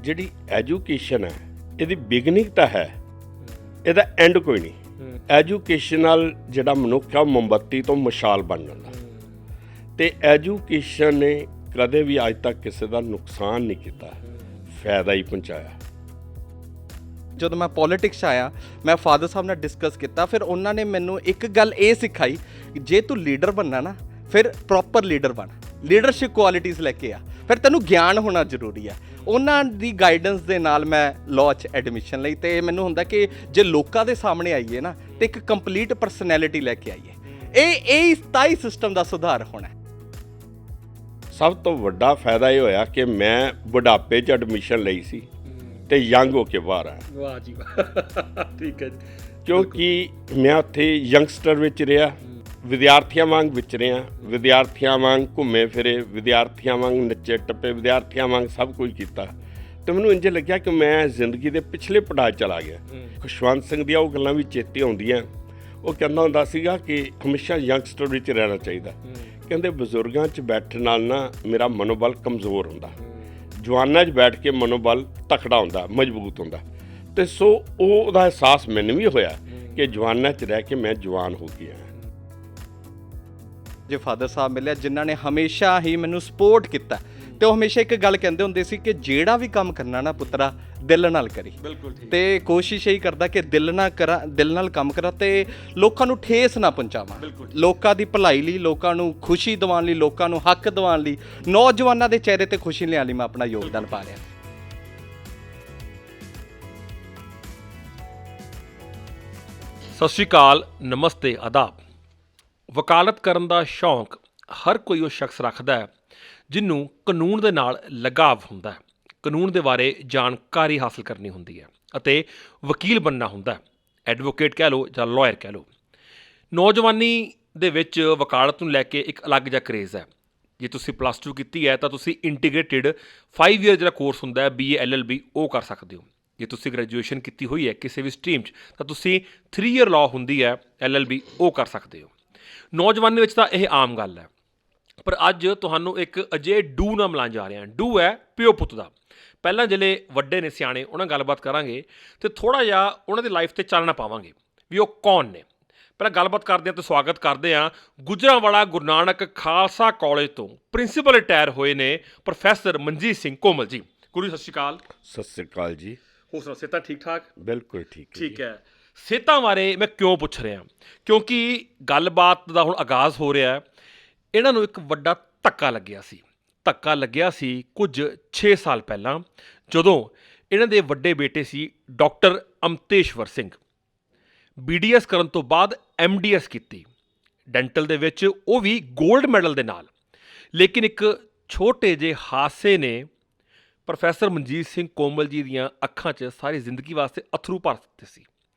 ਜਿਹੜੀ ਐਜੂਕੇਸ਼ਨ ਹੈ ਇਹਦੀ ਬਿਗਨਿੰਗ ਤਾਂ ਹੈ, ਇਹਦਾ ਐਂਡ ਕੋਈ ਨਹੀਂ। ਐਜੂਕੇਸ਼ਨ ਨਾਲ ਜਿਹੜਾ ਮਨੁੱਖ ਆ ਉਹ ਮੋਮਬੱਤੀ ਤੋਂ ਮਸ਼ਾਲ ਬਣ ਜਾਂਦਾ, ਅਤੇ ਐਜੂਕੇਸ਼ਨ ਨੇ ਕਦੇ ਵੀ ਅੱਜ ਤੱਕ ਕਿਸੇ ਦਾ ਨੁਕਸਾਨ ਨਹੀਂ ਕੀਤਾ, ਫਾਇਦਾ ਹੀ ਪਹੁੰਚਾਇਆ। ਜਦੋਂ ਮੈਂ ਪੋਲੀਟਿਕਸ ਆਇਆ, ਮੈਂ ਫਾਦਰ ਸਾਹਿਬ ਨਾਲ ਡਿਸਕਸ ਕੀਤਾ, ਫਿਰ ਉਹਨਾਂ ਨੇ ਮੈਨੂੰ ਇੱਕ ਗੱਲ ਇਹ ਸਿਖਾਈ, ਜੇ ਤੂੰ ਲੀਡਰ ਬਣਨਾ ਨਾ ਫਿਰ ਪ੍ਰੋਪਰ ਲੀਡਰ ਬਣ, ਲੀਡਰਸ਼ਿਪ ਕੁਆਲਿਟੀਜ਼ ਲੈ ਕੇ ਆ, ਫਿਰ ਤੈਨੂੰ ਗਿਆਨ ਹੋਣਾ ਜ਼ਰੂਰੀ ਆ। ਉਹਨਾਂ ਦੀ ਗਾਈਡੈਂਸ ਦੇ ਨਾਲ ਮੈਂ ਲਾਅ 'ਚ ਐਡਮਿਸ਼ਨ ਲਈ, ਅਤੇ ਮੈਨੂੰ ਹੁੰਦਾ ਕਿ ਜੇ ਲੋਕਾਂ ਦੇ ਸਾਹਮਣੇ ਆਈਏ ਨਾ ਤਾਂ ਇੱਕ ਕੰਪਲੀਟ ਪਰਸਨੈਲਿਟੀ ਲੈ ਕੇ ਆਈਏ। ਇਹ ਤਾਂ ਹੀ ਸਿਸਟਮ ਦਾ ਸੁਧਾਰ ਹੋਣਾ। ਸਭ ਤੋਂ ਵੱਡਾ ਫਾਇਦਾ ਇਹ ਹੋਇਆ ਕਿ ਮੈਂ ਬੁਢਾਪੇ 'ਚ ਐਡਮਿਸ਼ਨ ਲਈ ਸੀ ਅਤੇ ਯੰਗ ਹੋ ਕੇ ਬਾਹਰ ਆਇਆ। ਵਾਹ ਜੀ ਵਾਹ, ਠੀਕ ਹੈ ਜੀ। ਕਿਉਂਕਿ ਮੈਂ ਉੱਥੇ ਯੰਗਸਟਰ ਵਿੱਚ ਰਿਹਾ, ਵਿਦਿਆਰਥੀਆਂ ਵਾਂਗ ਵਿਚਰਿਆ, ਵਿਦਿਆਰਥੀਆਂ ਵਾਂਗ ਘੁੰਮੇ ਫਿਰੇ, ਵਿਦਿਆਰਥੀਆਂ ਵਾਂਗ ਨੱਚੇ ਟੱਪੇ, ਵਿਦਿਆਰਥੀਆਂ ਵਾਂਗ ਸਭ ਕੁਝ ਕੀਤਾ, ਅਤੇ ਮੈਨੂੰ ਇੰਝ ਲੱਗਿਆ ਕਿ ਮੈਂ ਜ਼ਿੰਦਗੀ ਦੇ ਪਿਛਲੇ ਪੜਾਅ ਚਲਾ ਗਿਆ। ਖੁਸ਼ਵੰਤ ਸਿੰਘ ਦੀਆਂ ਉਹ ਗੱਲਾਂ ਵੀ ਚੇਤੇ ਆਉਂਦੀਆਂ। ਉਹ ਕਹਿੰਦਾ ਹੁੰਦਾ ਸੀਗਾ ਕਿ ਹਮੇਸ਼ਾ ਯੰਗਸਟਰ ਵਿੱਚ ਰਹਿਣਾ ਚਾਹੀਦਾ। ਕਹਿੰਦੇ ਬਜ਼ੁਰਗਾਂ 'ਚ ਬੈਠਣ ਨਾਲ ਨਾ ਮੇਰਾ ਮਨੋਬਲ ਕਮਜ਼ੋਰ ਹੁੰਦਾ, ਜਵਾਨਾਂ 'ਚ ਬੈਠ ਕੇ ਮਨੋਬਲ ਤਕੜਾ ਹੁੰਦਾ, ਮਜ਼ਬੂਤ ਹੁੰਦਾ। ਅਤੇ ਸੋ ਉਹਦਾ ਅਹਿਸਾਸ ਮੈਨੂੰ ਵੀ ਹੋਇਆ ਕਿ ਜਵਾਨਾਂ 'ਚ ਰਹਿ ਕੇ ਮੈਂ ਜਵਾਨ ਹੋ ਗਿਆ। ਜੇ ਫਾਦਰ ਸਾਹਿਬ ਮਿਲਿਆ ਜਿਨ੍ਹਾਂ ਨੇ ਹਮੇਸ਼ਾ ਹੀ ਮੈਨੂੰ ਸਪੋਰਟ ਕੀਤਾ, ਤੇ ਉਹ ਹਮੇਸ਼ਾ ਇੱਕ ਗੱਲ ਕਹਿੰਦੇ ਹੁੰਦੇ ਸੀ ਕਿ ਜਿਹੜਾ ਵੀ ਕੰਮ ਕਰਨਾ ਨਾ ਪੁੱਤਰਾ ਦਿਲ ਨਾਲ ਕਰੀ। ਬਿਲਕੁਲ ਠੀਕ। ਤੇ ਕੋਸ਼ਿਸ਼ ਇਹੀ ਕਰਦਾ ਕਿ ਦਿਲ ਨਾਲ ਕੰਮ ਕਰਾਂ ਤੇ ਲੋਕਾਂ ਨੂੰ ਠੇਸ ਨਾ ਪਹੁੰਚਾਵਾਂ, ਲੋਕਾਂ ਦੀ ਭਲਾਈ ਲਈ, ਲੋਕਾਂ ਨੂੰ ਖੁਸ਼ੀ ਦਿਵਾਉਣ ਲਈ, ਲੋਕਾਂ ਨੂੰ ਹੱਕ ਦਿਵਾਉਣ ਲਈ, ਨੌਜਵਾਨਾਂ ਦੇ ਚਿਹਰੇ ਤੇ ਖੁਸ਼ੀ ਲਿਆਉਣ ਲਈ ਮੈਂ ਆਪਣਾ ਯੋਗਦਾਨ ਪਾ ਰਿਹਾ। ਸਤਿ ਸ਼੍ਰੀ ਅਕਾਲ, ਨਮਸਤੇ, ਆਦਾਬ। ਵਕਾਲਤ ਕਰਨ ਦਾ ਸ਼ੌਂਕ ਹਰ ਕੋਈ ਉਹ ਸ਼ਖਸ ਰੱਖਦਾ ਹੈ ਜਿਹਨੂੰ ਕਾਨੂੰਨ ਦੇ ਨਾਲ ਲਗਾਵ ਹੁੰਦਾ ਹੈ, ਕਾਨੂੰਨ ਦੇ ਬਾਰੇ ਜਾਣਕਾਰੀ ਹਾਸਲ ਕਰਨੀ ਹੁੰਦੀ ਹੈ ਅਤੇ ਵਕੀਲ ਬਣਨਾ ਹੁੰਦਾ ਹੈ, ਐਡਵੋਕੇਟ ਕਹਿ ਲਓ ਜਾਂ ਲਾਇਰ ਕਹਿ ਲਓ। ਨੌਜਵਾਨੀ ਦੇ ਵਿੱਚ ਵਕਾਲਤ ਨੂੰ ਲੈ ਕੇ ਇੱਕ ਅਲੱਗ ਜਿਹਾ ਕਰੇਜ਼ ਹੈ। ਜੇ ਤੁਸੀਂ +2 ਕੀਤੀ ਹੈ ਤਾਂ ਤੁਸੀਂ ਇੰਟੀਗ੍ਰੇਟਿਡ 5 ਈਅਰ ਜਿਹੜਾ ਕੋਰਸ ਹੁੰਦਾ ਹੈ BA LLB ਉਹ ਕਰ ਸਕਦੇ ਹੋ। ਜੇ ਤੁਸੀਂ ਗ੍ਰੈਜੂਏਸ਼ਨ ਕੀਤੀ ਹੋਈ ਹੈ ਕਿਸੇ ਵੀ ਸਟਰੀਮ 'ਚ ਤਾਂ ਤੁਸੀਂ 3 ਈਅਰ ਲਾਅ ਹੁੰਦੀ ਹੈ LLB ਉਹ ਕਰ ਸਕਦੇ ਹੋ। ਨੌਜਵਾਨੀ ਵਿੱਚ ਤਾਂ ਇਹ ਆਮ ਗੱਲ ਹੈ, ਪਰ ਅੱਜ ਤੁਹਾਨੂੰ ਇੱਕ ਅਜਿਹੇ ਡੂ ਨਾਲ ਮਿਲਾਉਣ ਜਾ ਰਿਹਾ। ਡੂ ਹੈ ਪਿਓ ਪੁੱਤ ਦਾ। ਪਹਿਲਾਂ ਜਿਹੜੇ ਵੱਡੇ ਨੇ ਸਿਆਣੇ ਉਹਨਾਂ ਨਾਲ ਗੱਲਬਾਤ ਕਰਾਂਗੇ ਅਤੇ ਥੋੜ੍ਹਾ ਜਿਹਾ ਉਹਨਾਂ ਦੀ ਲਾਈਫ 'ਤੇ ਚਾਨਣਾ ਪਾਵਾਂਗੇ ਵੀ ਉਹ ਕੌਣ ਨੇ। ਪਹਿਲਾਂ ਗੱਲਬਾਤ ਕਰਦੇ ਹਾਂ ਅਤੇ ਸਵਾਗਤ ਕਰਦੇ ਹਾਂ ਗੁਜਰਾਂਵਾਲਾ ਗੁਰੂ ਨਾਨਕ ਖਾਲਸਾ ਕਾਲਜ ਤੋਂ ਪ੍ਰਿੰਸੀਪਲ ਰਿਟਾਇਰ ਹੋਏ ਨੇ ਪ੍ਰੋਫੈਸਰ ਮਨਜੀਤ ਸਿੰਘ ਕੋਮਲ ਜੀ। ਗੁਰੂ ਜੀ ਸਤਿ ਸ਼੍ਰੀ ਅਕਾਲ। ਸਤਿ ਸ਼੍ਰੀ ਅਕਾਲ ਜੀ। ਹੋਰ ਸੁਣਾਓ, ਸਿਹਤਾਂ ਠੀਕ ਠਾਕ? ਬਿਲਕੁਲ ਠੀਕ ਹੈ। ਸਿਹਤਾਂ ਬਾਰੇ ਮੈਂ ਕਿਉਂ ਪੁੱਛ ਰਿਹਾ, ਕਿਉਂਕਿ ਗੱਲਬਾਤ ਦਾ ਹੁਣ ਆਗਾਜ਼ ਹੋ ਰਿਹਾ। ਇਹਨਾਂ ਨੂੰ ਇੱਕ ਵੱਡਾ ਧੱਕਾ ਲੱਗਿਆ ਸੀ ਕੁਝ 6 ਸਾਲ ਪਹਿਲਾਂ, ਜਦੋਂ ਇਹਨਾਂ ਦੇ ਵੱਡੇ ਬੇਟੇ ਸੀ ਡਾਕਟਰ ਅਮਤੇਸ਼ਵਰ ਸਿੰਘ। BDS ਕਰਨ ਤੋਂ ਬਾਅਦ MDS ਕੀਤੀ ਡੈਂਟਲ ਦੇ ਵਿੱਚ, ਉਹ ਵੀ 골ਡ ਮੈਡਲ ਦੇ ਨਾਲ। ਲੇਕਿਨ ਇੱਕ ਛੋਟੇ ਜਿਹੇ ਹਾਦਸੇ ਨੇ ਪ੍ਰੋਫੈਸਰ ਮਨਜੀਤ ਸਿੰਘ ਕੋਮਲ ਜੀ ਦੀਆਂ ਅੱਖਾਂ 'ਚ ਸਾਰੀ ਜ਼ਿੰਦਗੀ ਵਾਸਤੇ ਅਥਰੂ ਭਰ ਦਿੱਤੇ ਸੀ।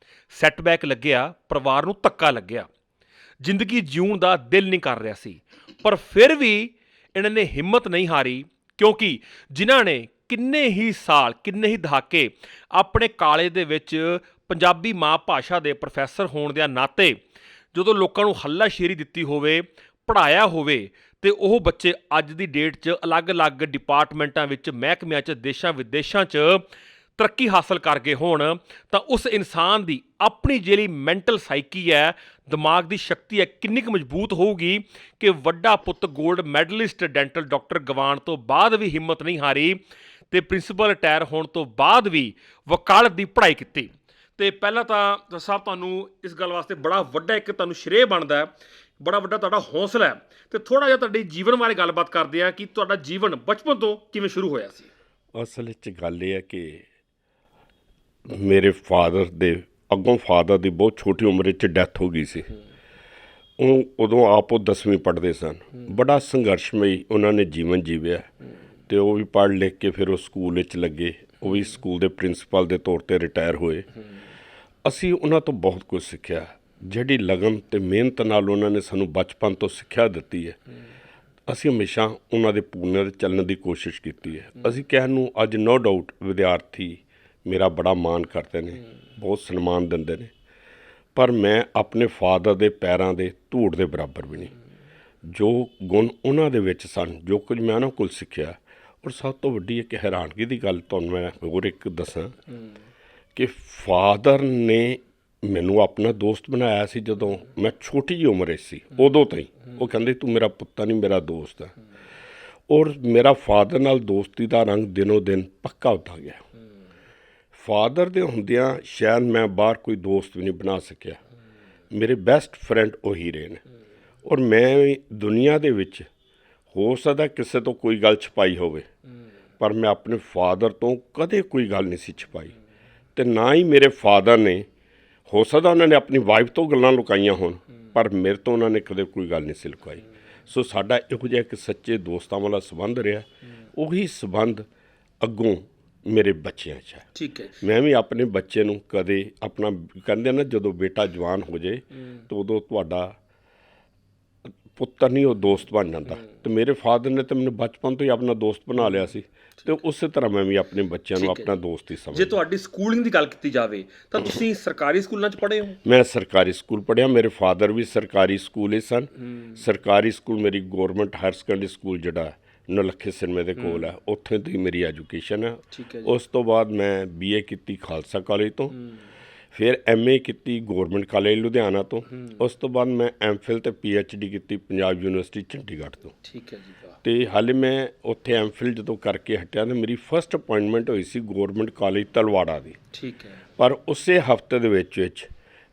ਸੈਟਬੈਕ ਲੱਗਿਆ, ਪਰਿਵਾਰ ਨੂੰ ਧੱਕਾ ਲੱਗਿਆ, ਜ਼ਿੰਦਗੀ ਜਿਉਣ ਦਾ ਦਿਲ ਨਹੀਂ ਕਰ ਰਿਹਾ ਸੀ, ਪਰ ਫਿਰ ਵੀ ਇਹਨਾਂ ਨੇ ਹਿੰਮਤ ਨਹੀਂ ਹਾਰੀ, ਕਿਉਂਕਿ ਜਿਨ੍ਹਾਂ ਨੇ ਕਿੰਨੇ ਹੀ ਦਹਾਕੇ ਆਪਣੇ ਕਾਲਜ ਦੇ ਵਿੱਚ ਪੰਜਾਬੀ ਮਾਂ ਭਾਸ਼ਾ ਦੇ ਪ੍ਰੋਫੈਸਰ ਹੋਣ ਦੇ ਨਾਤੇ ਜਦੋਂ ਲੋਕਾਂ ਨੂੰ ਹੱਲਾਸ਼ੇਰੀ ਦਿੱਤੀ ਹੋਵੇ, ਪੜ੍ਹਾਇਆ ਹੋਵੇ, ਅਤੇ ਉਹ ਬੱਚੇ ਅੱਜ ਦੀ ਡੇਟ 'ਚ ਅਲੱਗ-ਅਲੱਗ ਡਿਪਾਰਟਮੈਂਟਾਂ ਵਿੱਚ, ਮਹਿਕਮਿਆਂ 'ਚ, ਦੇਸ਼ਾਂ ਵਿਦੇਸ਼ਾਂ 'ਚ ਤਰੱਕੀ ਹਾਸਲ ਕਰ ਗਏ ਹੋਣ, ਤਾਂ ਉਸ ਇਨਸਾਨ ਦੀ ਆਪਣੀ ਜਿਹੜੀ ਮੈਂਟਲ ਸਾਈਕੀ ਹੈ, ਦਿਮਾਗ ਦੀ ਸ਼ਕਤੀ ਹੈ, ਕਿੰਨੀ ਕੁ ਮਜ਼ਬੂਤ ਹੋਊਗੀ ਕਿ ਵੱਡਾ ਪੁੱਤ 골ਡ ਮੈਡਲਿਸਟ ਡੈਂਟਲ ਡਾਕਟਰ ਗਵਾਉਣ ਤੋਂ ਬਾਅਦ ਵੀ ਹਿੰਮਤ ਨਹੀਂ ਹਾਰੀ ਅਤੇ ਪ੍ਰਿੰਸੀਪਲ ਰਿਟਾਇਰ ਹੋਣ ਤੋਂ ਬਾਅਦ ਵੀ ਵਕਾਲਤ ਦੀ ਪੜ੍ਹਾਈ ਕੀਤੀ। ਅਤੇ ਪਹਿਲਾਂ ਤਾਂ ਸਾਹਿਬ ਤੁਹਾਨੂੰ ਇਸ ਗੱਲ ਵਾਸਤੇ ਬੜਾ ਵੱਡਾ ਇੱਕ ਤੁਹਾਨੂੰ ਸ਼੍ਰੇਅ ਬਣਦਾ, ਬੜਾ ਵੱਡਾ ਤੁਹਾਡਾ ਹੌਸਲਾ ਹੈ। ਅਤੇ ਥੋੜ੍ਹਾ ਜਿਹਾ ਤੁਹਾਡੇ ਜੀਵਨ ਬਾਰੇ ਗੱਲਬਾਤ ਕਰਦੇ ਹਾਂ ਕਿ ਤੁਹਾਡਾ ਜੀਵਨ ਬਚਪਨ ਤੋਂ ਕਿਵੇਂ ਸ਼ੁਰੂ ਹੋਇਆ ਸੀ। ਅਸਲ ਵਿੱਚ ਗੱਲ ਇਹ ਹੈ ਕਿ ਮੇਰੇ ਫਾਦਰ ਦੀ ਬਹੁਤ ਛੋਟੀ ਉਮਰ ਵਿੱਚ ਡੈਥ ਹੋ ਗਈ ਸੀ। ਉਦੋਂ ਆਪ ਉਹ 10ਵੀਂ ਪੜ੍ਹਦੇ ਸਨ। ਬੜਾ ਸੰਘਰਸ਼ਮਈ ਉਹਨਾਂ ਨੇ ਜੀਵਨ ਜੀਵਿਆ, ਅਤੇ ਉਹ ਵੀ ਪੜ੍ਹ ਲਿਖ ਕੇ ਫਿਰ ਉਹ ਸਕੂਲ ਵਿੱਚ ਲੱਗੇ, ਉਹ ਵੀ ਸਕੂਲ ਦੇ ਪ੍ਰਿੰਸੀਪਲ ਦੇ ਤੌਰ 'ਤੇ ਰਿਟਾਇਰ ਹੋਏ। ਅਸੀਂ ਉਹਨਾਂ ਤੋਂ ਬਹੁਤ ਕੁਝ ਸਿੱਖਿਆ। ਜਿਹੜੀ ਲਗਨ ਅਤੇ ਮਿਹਨਤ ਨਾਲ ਉਹਨਾਂ ਨੇ ਸਾਨੂੰ ਬਚਪਨ ਤੋਂ ਸਿੱਖਿਆ ਦਿੱਤੀ ਹੈ, ਅਸੀਂ ਹਮੇਸ਼ਾ ਉਹਨਾਂ ਦੇ ਪੂਨੇ 'ਤੇ ਚੱਲਣ ਦੀ ਕੋਸ਼ਿਸ਼ ਕੀਤੀ ਹੈ। ਅਸੀਂ ਕਹਿਣ ਨੂੰ ਅੱਜ ਨੋ ਡਾਊਟ ਵਿਦਿਆਰਥੀ ਮੇਰਾ ਬੜਾ ਮਾਣ ਕਰਦੇ ਨੇ, ਬਹੁਤ ਸਨਮਾਨ ਦਿੰਦੇ ਨੇ, ਪਰ ਮੈਂ ਆਪਣੇ ਫਾਦਰ ਦੇ ਪੈਰਾਂ ਦੇ ਧੂੜ ਦੇ ਬਰਾਬਰ ਵੀ ਨਹੀਂ। ਜੋ ਗੁਣ ਉਹਨਾਂ ਦੇ ਵਿੱਚ ਸਨ, ਜੋ ਕੁਝ ਮੈਂ ਉਹਨਾਂ ਕੋਲ ਸਿੱਖਿਆ, ਔਰ ਸਭ ਤੋਂ ਵੱਡੀ ਇੱਕ ਹੈਰਾਨਗੀ ਦੀ ਗੱਲ ਤੁਹਾਨੂੰ ਮੈਂ ਹੋਰ ਇੱਕ ਦੱਸਾਂ ਕਿ ਫਾਦਰ ਨੇ ਮੈਨੂੰ ਆਪਣਾ ਦੋਸਤ ਬਣਾਇਆ ਸੀ ਜਦੋਂ ਮੈਂ ਛੋਟੀ ਜਿਹੀ ਉਮਰ 'ਚ ਸੀ, ਉਦੋਂ ਤੋਂ ਹੀ ਉਹ ਕਹਿੰਦੇ ਤੂੰ ਮੇਰਾ ਪੁੱਤ ਨਹੀਂ, ਮੇਰਾ ਦੋਸਤ ਹੈ। ਔਰ ਮੇਰਾ ਫਾਦਰ ਨਾਲ ਦੋਸਤੀ ਦਾ ਰੰਗ ਦਿਨੋਂ ਦਿਨ ਪੱਕਾ ਹੁੰਦਾ ਗਿਆ। ਫਾਦਰ ਦੇ ਹੁੰਦਿਆਂ ਸ਼ਾਇਦ ਮੈਂ ਬਾਹਰ ਕੋਈ ਦੋਸਤ ਵੀ ਨਹੀਂ ਬਣਾ ਸਕਿਆ। ਮੇਰੇ ਬੈਸਟ ਫਰੈਂਡ ਉਹੀ ਰਹੇ ਨੇ। ਔਰ ਮੈਂ ਵੀ ਦੁਨੀਆ ਦੇ ਵਿੱਚ ਹੋ ਸਕਦਾ ਕਿਸੇ ਤੋਂ ਕੋਈ ਗੱਲ ਛੁਪਾਈ ਹੋਵੇ, ਪਰ ਮੈਂ ਆਪਣੇ ਫਾਦਰ ਤੋਂ ਕਦੇ ਕੋਈ ਗੱਲ ਨਹੀਂ ਸੀ ਛੁਪਾਈ, ਅਤੇ ਨਾ ਹੀ ਮੇਰੇ ਫਾਦਰ ਨੇ, ਹੋ ਸਕਦਾ ਉਹਨਾਂ ਨੇ ਆਪਣੀ ਵਾਈਫ ਤੋਂ ਗੱਲਾਂ ਲੁਕਾਈਆਂ ਹੋਣ, ਪਰ ਮੇਰੇ ਤੋਂ ਉਹਨਾਂ ਨੇ ਕਦੇ ਕੋਈ ਗੱਲ ਨਹੀਂ ਸੀ ਲੁਕਾਈ। ਸੋ ਸਾਡਾ ਇਹੋ ਜਿਹਾ ਇੱਕ ਸੱਚੇ ਦੋਸਤਾਂ ਵਾਲਾ ਸੰਬੰਧ ਰਿਹਾ। ਉਹੀ ਸੰਬੰਧ ਅੱਗੋਂ ਮੇਰੇ ਬੱਚਿਆਂ 'ਚ ਹੈ। ਠੀਕ ਹੈ। ਮੈਂ ਵੀ ਆਪਣੇ ਬੱਚੇ ਨੂੰ ਕਦੇ ਆਪਣਾ, ਕਹਿੰਦੇ ਨਾ ਜਦੋਂ ਬੇਟਾ ਜਵਾਨ ਹੋ ਜਾਏ ਤਾਂ ਉਦੋਂ ਤੁਹਾਡਾ ਪੁੱਤਰ ਨਹੀਂ ਉਹ ਦੋਸਤ ਬਣ ਜਾਂਦਾ, ਅਤੇ ਮੇਰੇ ਫਾਦਰ ਨੇ ਤਾਂ ਮੈਨੂੰ ਬਚਪਨ ਤੋਂ ਹੀ ਆਪਣਾ ਦੋਸਤ ਬਣਾ ਲਿਆ ਸੀ, ਅਤੇ ਉਸੇ ਤਰ੍ਹਾਂ ਮੈਂ ਵੀ ਆਪਣੇ ਬੱਚਿਆਂ ਨੂੰ ਆਪਣਾ ਦੋਸਤ ਹੀ ਜੇ ਸਮਝਦਾ। ਤੁਹਾਡੀ ਸਕੂਲਿੰਗ ਦੀ ਗੱਲ ਕੀਤੀ ਜਾਵੇ ਤਾਂ ਤੁਸੀਂ ਸਰਕਾਰੀ ਸਕੂਲਾਂ 'ਚ ਪੜ੍ਹੇ ਹੋ? ਮੈਂ ਸਰਕਾਰੀ ਸਕੂਲ ਪੜ੍ਹਿਆ। ਮੇਰੇ ਫਾਦਰ ਵੀ ਸਰਕਾਰੀ ਸਕੂਲ ਹੀ ਸਨ। ਸਰਕਾਰੀ ਸਕੂਲ ਮੇਰੀ ਗੌਰਮੈਂਟ ਹਾਇਰ ਸੈਕੰਡਰੀ ਸਕੂਲ ਜਿਹੜਾ ਨੌਲੱਖੇ ਸਿਨੇਮੇ ਦੇ ਕੋਲ ਹੈ, ਉੱਥੇ ਤੋਂ ਹੀ ਮੇਰੀ ਐਜੂਕੇਸ਼ਨ ਹੈ। ਠੀਕ ਹੈ ਜੀ। ਉਸ ਤੋਂ ਬਾਅਦ ਮੈਂ BA ਕੀਤੀ ਖਾਲਸਾ ਕਾਲਜ ਤੋਂ, ਫਿਰ MA ਕੀਤੀ ਗੌਰਮੈਂਟ ਕਾਲਜ ਲੁਧਿਆਣਾ ਤੋਂ। ਉਸ ਤੋਂ ਬਾਅਦ ਮੈਂ MPhil ਅਤੇ PhD ਕੀਤੀ ਪੰਜਾਬ ਯੂਨੀਵਰਸਿਟੀ ਚੰਡੀਗੜ੍ਹ ਤੋਂ। ਠੀਕ ਹੈ ਜੀ, ਵਾਹ। ਅਤੇ ਹਾਲੇ ਮੈਂ ਉੱਥੇ MPhil ਜਦੋਂ ਕਰਕੇ ਹਟਿਆ ਤਾਂ ਮੇਰੀ ਫਸਟ ਅਪਾਇੰਟਮੈਂਟ ਹੋਈ ਸੀ ਗੌਰਮੈਂਟ ਕਾਲਜ ਤਲਵਾੜਾ ਦੀ। ਠੀਕ ਹੈ। ਪਰ ਉਸੇ ਹਫਤੇ ਦੇ ਵਿੱਚ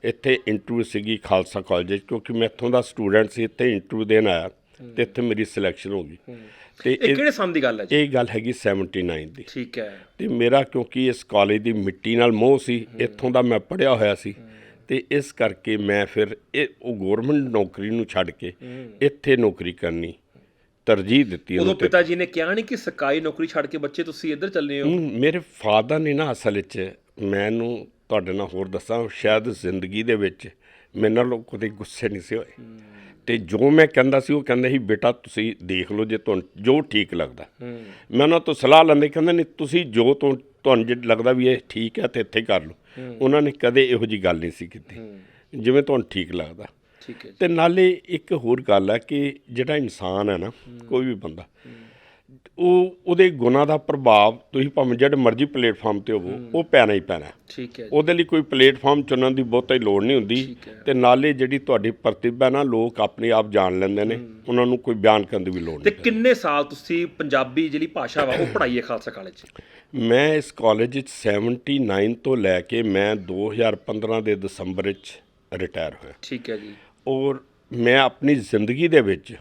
ਇੱਥੇ ਇੰਟਰਵਿਊ ਸੀਗੀ ਖਾਲਸਾ ਕਾਲਜ 'ਚ, ਕਿਉਂਕਿ ਮੈਂ ਇੱਥੋਂ ਦਾ ਸਟੂਡੈਂਟ ਸੀ, ਇੱਥੇ ਇੰਟਰਵਿਊ ਦੇਣ ਆਇਆ ਅਤੇ ਇੱਥੇ ਮੇਰੀ ਸਿਲੈਕਸ਼ਨ ਹੋ ਗਈ। ਅਤੇ ਇਹ ਕਿਹੜੇ ਸਾਲ ਦੀ ਗੱਲ ਹੈ ਜੀ? ਇਹ ਗੱਲ ਹੈਗੀ 79 ਦੀ। ਠੀਕ ਹੈ। ਅਤੇ ਮੇਰਾ ਕਿਉਂਕਿ ਇਸ ਕਾਲਜ ਦੀ ਮਿੱਟੀ ਨਾਲ ਮੋਹ ਸੀ, ਇੱਥੋਂ ਦਾ ਮੈਂ ਪੜ੍ਹਿਆ ਹੋਇਆ ਸੀ, ਅਤੇ ਇਸ ਕਰਕੇ ਮੈਂ ਫਿਰ ਉਹ ਗੌਰਮੈਂਟ ਨੌਕਰੀ ਨੂੰ ਛੱਡ ਕੇ ਇੱਥੇ ਨੌਕਰੀ ਕਰਨੀ ਤਰਜੀਹ ਦਿੱਤੀ। ਉਦੋਂ ਪਿਤਾ ਜੀ ਨੇ ਕਿਹਾ ਨਹੀਂ ਕਿ ਸਰਕਾਰੀ ਨੌਕਰੀ ਛੱਡ ਕੇ ਬੱਚੇ ਤੁਸੀਂ ਇੱਧਰ ਚੱਲੇ ਹੋ? ਮੇਰੇ ਫਾਦਰ ਨੇ ਨਾ ਅਸਲ ਵਿੱਚ, ਮੈਨੂੰ ਤੁਹਾਡੇ ਨਾਲ ਹੋਰ ਦੱਸਾਂ, ਸ਼ਾਇਦ ਜ਼ਿੰਦਗੀ ਦੇ ਵਿੱਚ ਮੇਰੇ ਨਾਲ ਉਹ ਕਦੇ ਗੁੱਸੇ ਨਹੀਂ ਸੀ ਹੋਏ, ਅਤੇ ਜੋ ਮੈਂ ਕਹਿੰਦਾ ਸੀ ਉਹ ਕਹਿੰਦੇ ਸੀ ਬੇਟਾ ਤੁਸੀਂ ਦੇਖ ਲਓ ਜੇ ਤੁਹਾਨੂੰ ਜੋ ਠੀਕ ਲੱਗਦਾ। ਮੈਂ ਉਹਨਾਂ ਤੋਂ ਸਲਾਹ ਲੈਂਦੇ, ਕਹਿੰਦੇ ਨਹੀਂ ਤੁਸੀਂ ਜੋ ਤੁਹਾਨੂੰ ਜੇ ਲੱਗਦਾ ਵੀ ਇਹ ਠੀਕ ਹੈ ਤਾਂ ਇੱਥੇ ਕਰ ਲਓ। ਉਹਨਾਂ ਨੇ ਕਦੇ ਇਹੋ ਜਿਹੀ ਗੱਲ ਨਹੀਂ ਸੀ ਕੀਤੀ, ਜਿਵੇਂ ਤੁਹਾਨੂੰ ਠੀਕ ਲੱਗਦਾ। ਠੀਕ ਹੈ। ਅਤੇ ਨਾਲੇ ਇੱਕ ਹੋਰ ਗੱਲ ਹੈ ਕਿ ਜਿਹੜਾ ਇਨਸਾਨ ਹੈ ਨਾ, ਕੋਈ ਵੀ ਬੰਦਾ, ਉਹਦੇ ਗੁਣਾਂ ਦਾ ਪ੍ਰਭਾਵ ਤੁਸੀਂ ਭਾਵੇਂ ਜਿਹੜੇ ਮਰਜ਼ੀ ਪਲੇਟਫਾਰਮ 'ਤੇ ਹੋਵੋ, ਉਹ ਪੈਣਾ ਹੀ ਪੈਣਾ। ਠੀਕ ਹੈ। ਉਹਦੇ ਲਈ ਕੋਈ ਪਲੇਟਫਾਰਮ ਚੁਣਨ ਦੀ ਬਹੁਤਾ ਹੀ ਲੋੜ ਨਹੀਂ ਹੁੰਦੀ। ਅਤੇ ਨਾਲੇ ਜਿਹੜੀ ਤੁਹਾਡੀ ਪ੍ਰਤਿਭਾ ਨਾ ਲੋਕ ਆਪਣੇ ਆਪ ਜਾਣ ਲੈਂਦੇ ਨੇ, ਉਹਨਾਂ ਨੂੰ ਕੋਈ ਬਿਆਨ ਕਰਨ ਦੀ ਵੀ ਲੋੜ ਤੇ ਨਹੀਂ। ਕਿੰਨੇ ਸਾਲ ਤੁਸੀਂ ਪੰਜਾਬੀ ਜਿਹੜੀ ਭਾਸ਼ਾ ਵਾ ਉਹ ਪੜ੍ਹਾਈ ਹੈ ਖਾਲਸਾ ਕਾਲਜ 'ਚ? ਮੈਂ ਇਸ ਕਾਲਜ ਵਿੱਚ 79 ਤੋਂ ਲੈ ਕੇ ਮੈਂ 2015 ਦੇ ਦਸੰਬਰ ਵਿੱਚ ਰਿਟਾਇਰ ਹੋਇਆ। ਠੀਕ ਹੈ ਜੀ। ਔਰ ਮੈਂ ਆਪਣੀ ਜ਼ਿੰਦਗੀ ਦੇ ਵਿੱਚ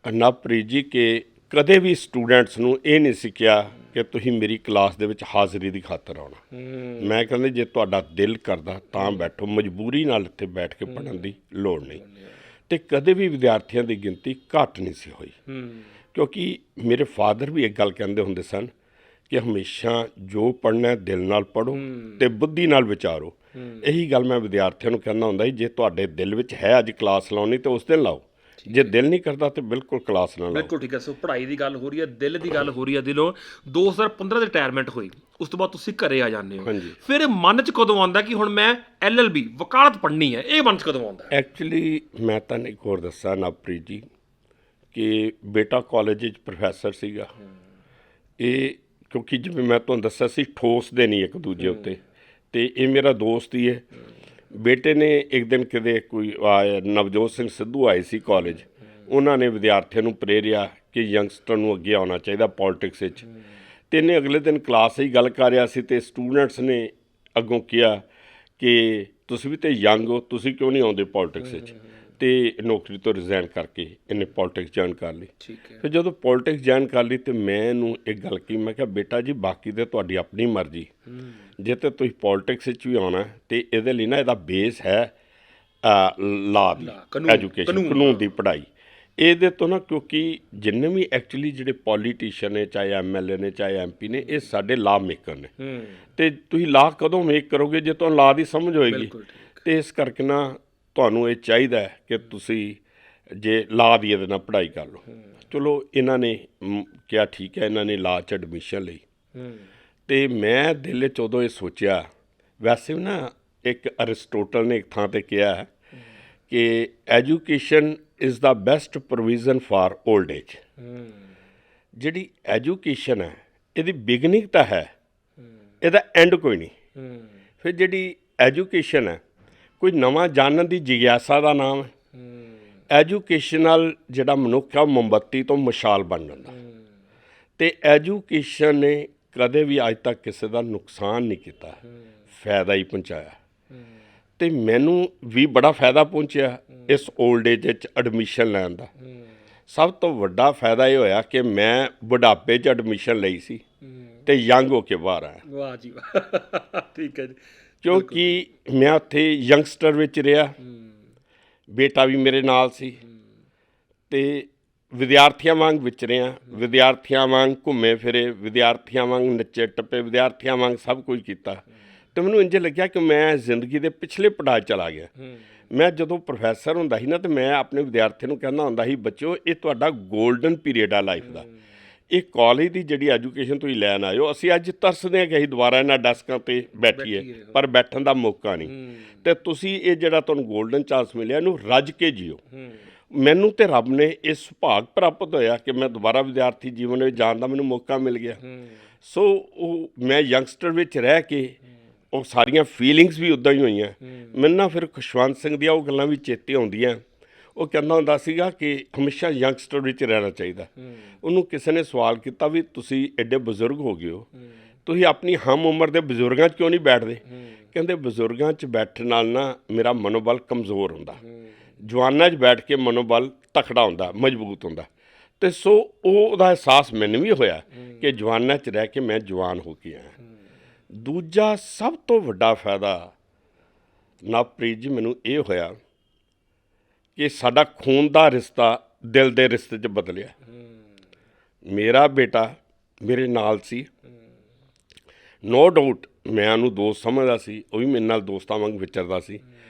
ਨਵਪ੍ਰੀਤ ਜੀ ਕਿ ਕਦੇ ਵੀ ਸਟੂਡੈਂਟਸ ਨੂੰ ਇਹ ਨਹੀਂ ਸਿੱਖਿਆ ਕਿ ਤੁਸੀਂ ਮੇਰੀ ਕਲਾਸ ਦੇ ਵਿੱਚ ਹਾਜ਼ਰੀ ਦੀ ਖਾਤਰ ਆਉਣਾ। ਮੈਂ ਕਹਿੰਦੇ ਜੇ ਤੁਹਾਡਾ ਦਿਲ ਕਰਦਾ ਤਾਂ ਬੈਠੋ, ਮਜਬੂਰੀ ਨਾਲ ਇੱਥੇ ਬੈਠ ਕੇ ਪੜ੍ਹਨ ਦੀ ਲੋੜ ਨਹੀਂ। ਅਤੇ ਕਦੇ ਵੀ ਵਿਦਿਆਰਥੀਆਂ ਦੀ ਗਿਣਤੀ ਘੱਟ ਨਹੀਂ ਸੀ ਹੋਈ, ਕਿਉਂਕਿ ਮੇਰੇ ਫਾਦਰ ਵੀ ਇੱਕ ਗੱਲ ਕਹਿੰਦੇ ਹੁੰਦੇ ਸਨ ਕਿ ਹਮੇਸ਼ਾ ਜੋ ਪੜ੍ਹਨਾ ਦਿਲ ਨਾਲ ਪੜ੍ਹੋ ਅਤੇ ਬੁੱਧੀ ਨਾਲ ਵਿਚਾਰੋ। ਇਹੀ ਗੱਲ ਮੈਂ ਵਿਦਿਆਰਥੀਆਂ ਨੂੰ ਕਹਿੰਦਾ ਹੁੰਦਾ, ਜੇ ਤੁਹਾਡੇ ਦਿਲ ਵਿੱਚ ਹੈ ਅੱਜ ਕਲਾਸ ਲਾਉਣੀ ਤਾਂ ਉਸ ਦਿਨ ਲਾਓ, ਜੇ ਦਿਲ ਨਹੀਂ ਕਰਦਾ ਤਾਂ ਬਿਲਕੁਲ ਕਲਾਸ ਨਾ ਲਾਓ। ਬਿਲਕੁਲ ਠੀਕ ਹੈ। ਸੋ ਪੜ੍ਹਾਈ ਦੀ ਗੱਲ ਹੋ ਰਹੀ ਹੈ, ਦਿਲ ਦੀ ਗੱਲ ਹੋ ਰਹੀ ਹੈ, ਦਿਲੋਂ 2015 ਦੇ ਰਿਟਾਇਰਮੈਂਟ ਹੋਈ, ਉਸ ਤੋਂ ਬਾਅਦ ਤੁਸੀਂ ਘਰੇ ਆ ਜਾਂਦੇ ਹੋ। ਹਾਂਜੀ। ਫਿਰ ਮਨ 'ਚ ਕਦੋਂ ਆਉਂਦਾ ਕਿ ਹੁਣ ਮੈਂ LLB ਵਕਾਲਤ ਪੜ੍ਹਨੀ ਹੈ? ਇਹ ਮਨ 'ਚ ਕਦੋਂ ਆਉਂਦਾ? ਐਕਚੁਅਲੀ ਮੈਂ ਤੁਹਾਨੂੰ ਇੱਕ ਹੋਰ ਦੱਸਾਂ ਨਵਪ੍ਰੀਤ ਜੀ ਕਿ ਬੇਟਾ ਕਾਲਜ ਵਿੱਚ ਪ੍ਰੋਫੈਸਰ ਸੀਗਾ। ਇਹ ਕਿਉਂਕਿ ਜਿਵੇਂ ਮੈਂ ਤੁਹਾਨੂੰ ਦੱਸਿਆ ਸੀ ਠੋਸਦੇ ਨਹੀਂ ਇੱਕ ਦੂਜੇ ਉੱਤੇ, ਅਤੇ ਇਹ ਮੇਰਾ ਦੋਸਤ ਹੀ ਹੈ। ਬੇਟੇ ਨੇ ਇੱਕ ਦਿਨ ਕਿਤੇ ਕੋਈ ਨਵਜੋਤ ਸਿੰਘ ਸਿੱਧੂ ਆਏ ਸੀ ਕਾਲਜ, ਉਹਨਾਂ ਨੇ ਵਿਦਿਆਰਥੀਆਂ ਨੂੰ ਪ੍ਰੇਰਿਆ ਕਿ ਯੰਗਸਟਰ ਨੂੰ ਅੱਗੇ ਆਉਣਾ ਚਾਹੀਦਾ ਪੋਲੀਟਿਕਸ ਵਿੱਚ। ਅਤੇ ਇਹਨੇ ਅਗਲੇ ਦਿਨ ਕਲਾਸ 'ਚ ਗੱਲ ਕਰ ਰਿਹਾ ਸੀ ਅਤੇ ਸਟੂਡੈਂਟਸ ਨੇ ਅੱਗੋਂ ਕਿਹਾ ਕਿ ਤੁਸੀਂ ਵੀ ਤਾਂ ਯੰਗ ਹੋ, ਤੁਸੀਂ ਕਿਉਂ ਨਹੀਂ ਆਉਂਦੇ ਪੋਲੀਟਿਕਸ ਵਿੱਚ? ਅਤੇ ਨੌਕਰੀ ਤੋਂ ਰਿਜ਼ਾਈਨ ਕਰਕੇ ਇਹਨੇ ਪੋਲੀਟਿਕਸ ਜੁਆਇਨ ਕਰ ਲਈ। ਠੀਕ ਹੈ। ਫਿਰ ਜਦੋਂ ਪੋਲੀਟਿਕਸ ਜੁਆਇਨ ਕਰ ਲਈ ਅਤੇ ਮੈਂ ਇਹਨੂੰ ਇੱਕ ਗੱਲ ਕਹੀ, ਮੈਂ ਕਿਹਾ ਬੇਟਾ ਜੀ ਬਾਕੀ ਤਾਂ ਤੁਹਾਡੀ ਆਪਣੀ ਮਰਜ਼ੀ, ਜੇ ਤਾਂ ਤੁਸੀਂ ਪੋਲੀਟਿਕਸ ਵਿੱਚ ਵੀ ਆਉਣਾ ਅਤੇ ਇਹਦੇ ਲਈ ਨਾ ਇਹਦਾ ਬੇਸ ਹੈ ਲਾਅ ਦੀ ਐਜੂਕੇਸ਼ਨ, ਕਾਨੂੰਨ ਦੀ ਪੜ੍ਹਾਈ। ਇਹਦੇ ਤੋਂ ਨਾ ਕਿਉਂਕਿ ਜਿੰਨੇ ਵੀ ਐਕਚੁਅਲੀ ਜਿਹੜੇ ਪੋਲੀਟੀਸ਼ੀਅਨ ਨੇ, ਚਾਹੇ MLA ਨੇ, ਚਾਹੇ MP ਨੇ, ਇਹ ਸਾਡੇ ਲਾਅ ਮੇਕਰ ਨੇ। ਅਤੇ ਤੁਸੀਂ ਲਾਅ ਕਦੋਂ ਮੇਕ ਕਰੋਗੇ ਜੇ ਤੁਹਾਨੂੰ ਲਾਅ ਦੀ ਸਮਝ ਹੋਏਗੀ। ਅਤੇ ਇਸ ਕਰਕੇ ਨਾ ਤੁਹਾਨੂੰ ਇਹ ਚਾਹੀਦਾ ਹੈ ਕਿ ਤੁਸੀਂ ਜੇ ਲਾਅ ਦੀ ਇਹਦੇ ਨਾਲ ਪੜ੍ਹਾਈ ਕਰ ਲਓ। ਚਲੋ ਇਹਨਾਂ ਨੇ ਕਿਹਾ ਠੀਕ ਹੈ, ਇਹਨਾਂ ਨੇ ਲਾਅ 'ਚ ਐਡਮਿਸ਼ਨ ਲਈ। ਅਤੇ ਮੈਂ ਦਿਲ 'ਚ ਉਦੋਂ ਇਹ ਸੋਚਿਆ, ਵੈਸੇ ਵੀ ਨਾ ਇੱਕ ਅਰਿਸਟੋਟਲ ਨੇ ਇੱਕ ਥਾਂ 'ਤੇ ਕਿਹਾ ਕਿ education is the best provision for old age. ਜਿਹੜੀ ਐਜੂਕੇਸ਼ਨ ਹੈ ਇਹਦੀ ਬਿਗਨਿੰਗ ਤਾਂ ਹੈ, ਇਹਦਾ ਐਂਡ ਕੋਈ ਨਹੀਂ। ਫਿਰ ਜਿਹੜੀ ਐਜੂਕੇਸ਼ਨ ਹੈ ਕੋਈ ਨਵਾਂ ਜਾਣਨ ਦੀ ਜਿਗਿਆਸਾ ਦਾ ਨਾਮ ਹੈ। ਐਜੂਕੇਸ਼ਨ ਨਾਲ ਜਿਹੜਾ ਮਨੁੱਖ ਆ ਉਹ ਮੋਮਬੱਤੀ ਤੋਂ ਮਸ਼ਾਲ ਬਣ ਜਾਂਦਾ। ਅਤੇ ਐਜੂਕੇਸ਼ਨ ਨੇ ਕਦੇ ਵੀ ਅੱਜ ਤੱਕ ਕਿਸੇ ਦਾ ਨੁਕਸਾਨ ਨਹੀਂ ਕੀਤਾ, ਫਾਇਦਾ ਹੀ ਪਹੁੰਚਾਇਆ। ਅਤੇ ਮੈਨੂੰ ਵੀ ਬੜਾ ਫਾਇਦਾ ਪਹੁੰਚਿਆ ਇਸ ਓਲਡ ਏਜ ਵਿੱਚ ਐਡਮਿਸ਼ਨ ਲੈਣ ਦਾ। ਸਭ ਤੋਂ ਵੱਡਾ ਫਾਇਦਾ ਇਹ ਹੋਇਆ ਕਿ ਮੈਂ ਬੁਢਾਪੇ 'ਚ ਐਡਮਿਸ਼ਨ ਲਈ ਸੀ ਅਤੇ ਯੰਗ ਹੋ ਕੇ ਬਾਹਰ ਆਇਆ। ਵਾਹ ਜੀ ਵਾਹ, ਠੀਕ ਹੈ ਜੀ। ਕਿਉਂਕਿ ਮੈਂ ਉੱਥੇ ਯੰਗਸਟਰ ਵਿੱਚ ਰਿਹਾ, ਬੇਟਾ ਵੀ ਮੇਰੇ ਨਾਲ ਸੀ ਅਤੇ ਵਿਦਿਆਰਥੀਆਂ ਵਾਂਗ ਵਿਚਰਿਆ, ਵਿਦਿਆਰਥੀਆਂ ਵਾਂਗ ਘੁੰਮੇ ਫਿਰੇ, ਵਿਦਿਆਰਥੀਆਂ ਵਾਂਗ ਨੱਚੇ ਟੱਪੇ, ਵਿਦਿਆਰਥੀਆਂ ਵਾਂਗ ਸਭ ਕੁਝ ਕੀਤਾ। ਅਤੇ ਮੈਨੂੰ ਇੰਝ ਲੱਗਿਆ ਕਿ ਮੈਂ ਜ਼ਿੰਦਗੀ ਦੇ ਪਿਛਲੇ ਪੜਾਅ ਚਲਾ ਗਿਆ। ਮੈਂ ਜਦੋਂ ਪ੍ਰੋਫੈਸਰ ਹੁੰਦਾ ਸੀ ਨਾ ਤਾਂ ਮੈਂ ਆਪਣੇ ਵਿਦਿਆਰਥੀਆਂ ਨੂੰ ਕਹਿੰਦਾ ਹੁੰਦਾ ਸੀ, ਬੱਚਿਓ ਇਹ ਤੁਹਾਡਾ ਗੋਲਡਨ ਪੀਰੀਅਡ ਆ ਲਾਈਫ ਦਾ। ਇਹ ਕਾਲਜ ਦੀ ਜਿਹੜੀ ਐਜੂਕੇਸ਼ਨ ਤੁਸੀਂ ਲੈਣ ਆਇਓ, ਅਸੀਂ ਅੱਜ ਤਰਸਦੇ ਹਾਂ ਕਿ ਅਸੀਂ ਦੁਬਾਰਾ ਇਹਨਾਂ ਡੈਸਕਾਂ 'ਤੇ ਬੈਠੀਏ, ਪਰ ਬੈਠਣ ਦਾ ਮੌਕਾ ਨਹੀਂ। ਅਤੇ ਤੁਸੀਂ ਇਹ ਜਿਹੜਾ ਤੁਹਾਨੂੰ ਗੋਲਡਨ ਚਾਂਸ ਮਿਲਿਆ ਇਹਨੂੰ ਰੱਜ ਕੇ ਜੀਓ। ਮੈਨੂੰ ਤੇ ਰੱਬ ਨੇ ਇਹ ਸੁਭਾਗ ਪ੍ਰਾਪਤ ਹੋਇਆ ਕਿ ਮੈਂ ਦੁਬਾਰਾ ਵਿਦਿਆਰਥੀ ਜੀਵਨ ਵਿੱਚ ਜਾਣ ਦਾ ਮੈਨੂੰ ਮੌਕਾ ਮਿਲ ਗਿਆ। ਸੋ ਉਹ ਮੈਂ ਯੰਗਸਟਰ ਵਿੱਚ ਰਹਿ ਕੇ ਉਹ ਸਾਰੀਆਂ ਫੀਲਿੰਗਸ ਵੀ ਉੱਦਾਂ ਹੀ ਹੋਈਆਂ। ਮੈਨੂੰ ਨਾ ਫਿਰ ਖੁਸ਼ਵੰਤ ਸਿੰਘ ਦੀਆਂ ਉਹ ਗੱਲਾਂ ਵੀ ਚੇਤੇ ਆਉਂਦੀਆਂ। ਉਹ ਕਹਿੰਦਾ ਹੁੰਦਾ ਸੀਗਾ ਕਿ ਹਮੇਸ਼ਾ ਯੰਗਸਟਰ ਵਿੱਚ ਰਹਿਣਾ ਚਾਹੀਦਾ। ਉਹਨੂੰ ਕਿਸੇ ਨੇ ਸਵਾਲ ਕੀਤਾ ਵੀ ਤੁਸੀਂ ਐਡੇ ਬਜ਼ੁਰਗ ਹੋ ਗਏ ਹੋ, ਤੁਸੀਂ ਆਪਣੀ ਹਮ ਉਮਰ ਦੇ ਬਜ਼ੁਰਗਾਂ 'ਚ ਕਿਉਂ ਨਹੀਂ ਬੈਠਦੇ? ਕਹਿੰਦੇ ਬਜ਼ੁਰਗਾਂ 'ਚ ਬੈਠਣ ਨਾਲ ਨਾ ਮੇਰਾ ਮਨੋਬਲ ਕਮਜ਼ੋਰ ਹੁੰਦਾ, ਜਵਾਨਾਂ 'ਚ ਬੈਠ ਕੇ ਮਨੋਬਲ ਤਕੜਾ ਹੁੰਦਾ, ਮਜ਼ਬੂਤ ਹੁੰਦਾ। ਅਤੇ ਸੋ ਉਹਦਾ ਅਹਿਸਾਸ ਮੈਨੂੰ ਵੀ ਹੋਇਆ ਕਿ ਜਵਾਨਾਂ 'ਚ ਰਹਿ ਕੇ ਮੈਂ ਜਵਾਨ ਹੋ ਕੇ ਆਇਆ। ਦੂਜਾ ਸਭ ਤੋਂ ਵੱਡਾ ਫਾਇਦਾ ਨਵਪ੍ਰੀਤ ਜੀ ਮੈਨੂੰ ਇਹ ਹੋਇਆ ਕਿ ਸਾਡਾ ਖੂਨ ਦਾ ਰਿਸ਼ਤਾ ਦਿਲ ਦੇ ਰਿਸ਼ਤੇ 'ਚ ਬਦਲਿਆ। ਮੇਰਾ ਬੇਟਾ ਮੇਰੇ ਨਾਲ ਸੀ, ਨੋ ਡਾਊਟ ਮੈਂ ਉਹਨੂੰ ਦੋਸਤ ਸਮਝਦਾ ਸੀ, ਉਹ ਵੀ ਮੇਰੇ ਨਾਲ ਦੋਸਤਾਂ ਵਾਂਗ ਵਿਚਰਦਾ ਸੀ।